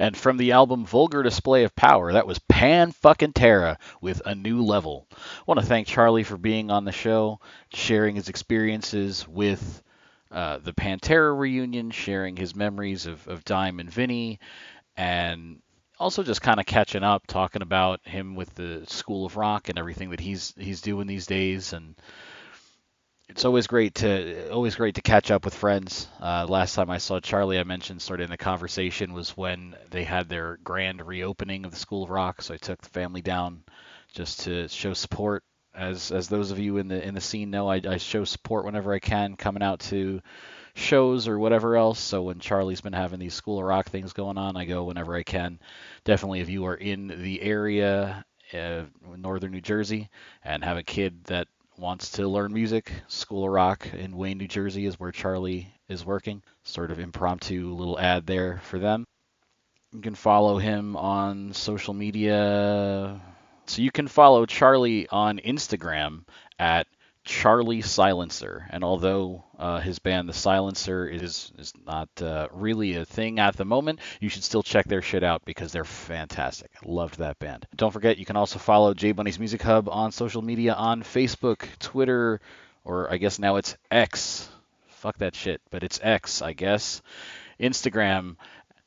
And from the album Vulgar Display of Power, that was Pan-fucking-Terra with A New Level. I want to thank Charlie for being on the show, sharing his experiences with the Pantera reunion, sharing his memories of Dime and Vinnie, and also just kind of catching up, talking about him with the School of Rock and everything that he's doing these days. And it's always great to catch up with friends. Last time I saw Charlie, I mentioned sort of in the conversation, was when they had their grand reopening of the School of Rock. So I took the family down just to show support. As those of you in the scene know, I show support whenever I can, coming out to shows or whatever else. So when Charlie's been having these School of Rock things going on, I go whenever I can. Definitely, if you are in the area, northern New Jersey, and have a kid that wants to learn music, School of Rock in Wayne, New Jersey is where Charlie is working. Sort of impromptu little ad there for them. You can follow him on social media. So you can follow Charlie on Instagram at Charlie Silencer. And although his band, The Silencer, is not really a thing at the moment, you should still check their shit out because they're fantastic. I loved that band. Don't forget, you can also follow J-Bunny's Music Hub on social media on Facebook, Twitter, or I guess now it's X. Fuck that shit, but it's X, I guess. Instagram,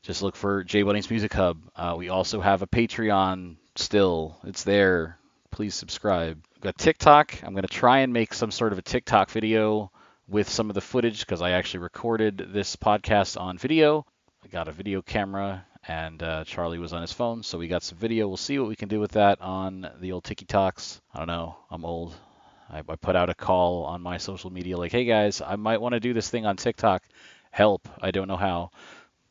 just look for J-Bunny's Music Hub. We also have a Patreon still. It's there. Please subscribe. We've got TikTok. I'm going to try and make some sort of a TikTok video with some of the footage because I actually recorded this podcast on video. I got a video camera and Charlie was on his phone, so we got some video. We'll see what we can do with that on the old TikToks. I don't know. I'm old. I put out a call on my social media like, hey guys, I might want to do this thing on TikTok. Help. I don't know how.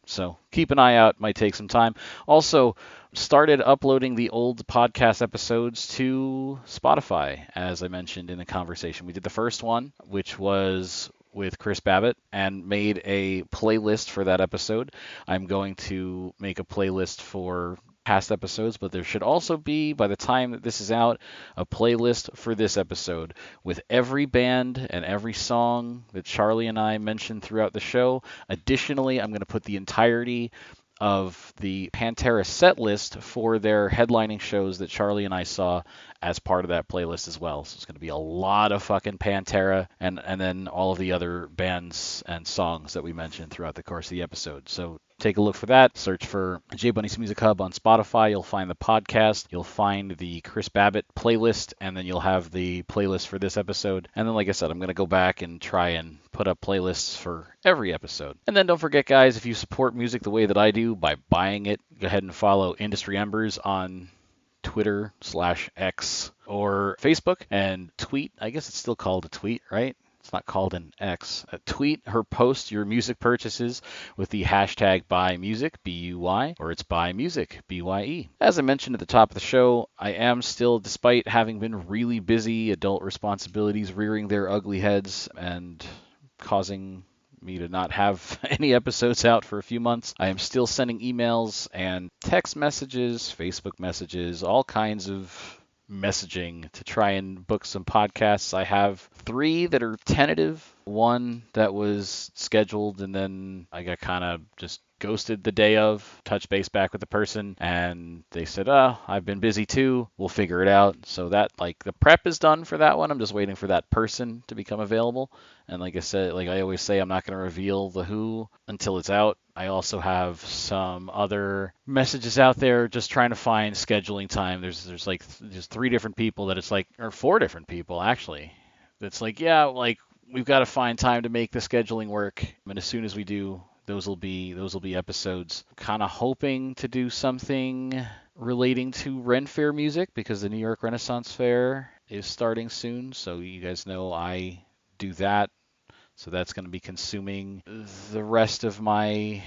So keep an eye out. Might take some time. Also, started uploading the old podcast episodes to Spotify, as I mentioned in the conversation. We did the first one, which was with Chris Abbot, and made a playlist for that episode. I'm going to make a playlist for past episodes, but there should also be, by the time that this is out, a playlist for this episode with every band and every song that Charlie and I mentioned throughout the show. Additionally, I'm going to put the entirety of the Pantera set list for their headlining shows that Charlie and I saw as part of that playlist as well. So it's going to be a lot of fucking Pantera and then all of the other bands and songs that we mentioned throughout the course of the episode. So take a look for that. Search for J-Bunny's Music Hub on Spotify. You'll find the podcast. You'll find the Chris Abbot playlist, and then you'll have the playlist for this episode. And then, like I said, I'm going to go back and try and put up playlists for every episode. And then don't forget, guys, if you support music the way that I do by buying it, go ahead and follow Industry Embers on Twitter/X or Facebook, and tweet. I guess it's still called a tweet, right? It's not called an X. Tweet her post your music purchases with the hashtag BuyMusic, B-U-Y, or it's BuyMusic, B-Y-E. As I mentioned at the top of the show, I am still, despite having been really busy, adult responsibilities rearing their ugly heads and causing me to not have any episodes out for a few months, I am still sending emails and text messages, Facebook messages, all kinds of messaging to try and book some podcasts. I have 3 that are tentative, 1 that was scheduled and then I got kind of just ghosted the day of, touch base back with the person, and they said, I've been busy too, we'll figure it out. So that, like, the prep is done for that one. I'm just waiting for that person to become available. And like I said, like I always say, I'm not going to reveal the who until it's out. I also have some other messages out there just trying to find scheduling time. There's like just 3 different people that it's like, or 4 different people actually. That's like, yeah, like we've got to find time to make the scheduling work. And as soon as we do, those will be episodes. Kind of hoping to do something relating to Ren Fair music because the New York Renaissance Fair is starting soon. So you guys know I do that. So that's going to be consuming the rest of my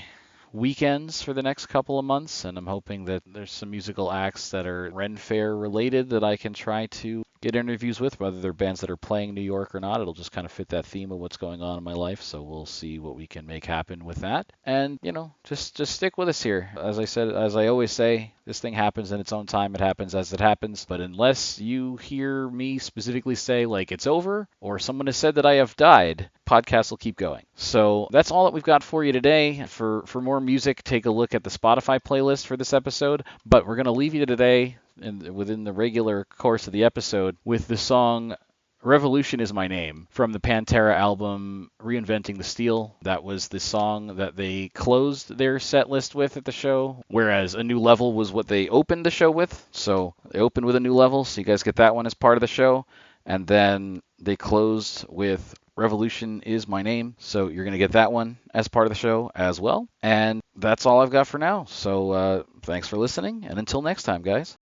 weekends for the next couple of months, and I'm hoping that there's some musical acts that are Ren Fair related that I can try to get interviews with, whether they're bands that are playing New York or not. It'll just kind of fit that theme of what's going on in my life. So we'll see what we can make happen with that. And, just stick with us here. As I said, as I always say, this thing happens in its own time. It happens as it happens. But unless you hear me specifically say, like, it's over, or someone has said that I have died, podcast will keep going. So that's all that we've got for you today. For more music, take a look at the Spotify playlist for this episode. But we're going to leave you today, within the regular course of the episode, with the song Revolution Is My Name from the Pantera album Reinventing the Steel. That was the song that they closed their set list with at the show, whereas A New Level was what they opened the show with. So they opened with A New Level, so you guys get that one as part of the show. And then they closed with Revolution Is My Name, so you're going to get that one as part of the show as well. And that's all I've got for now. So thanks for listening, and until next time, guys.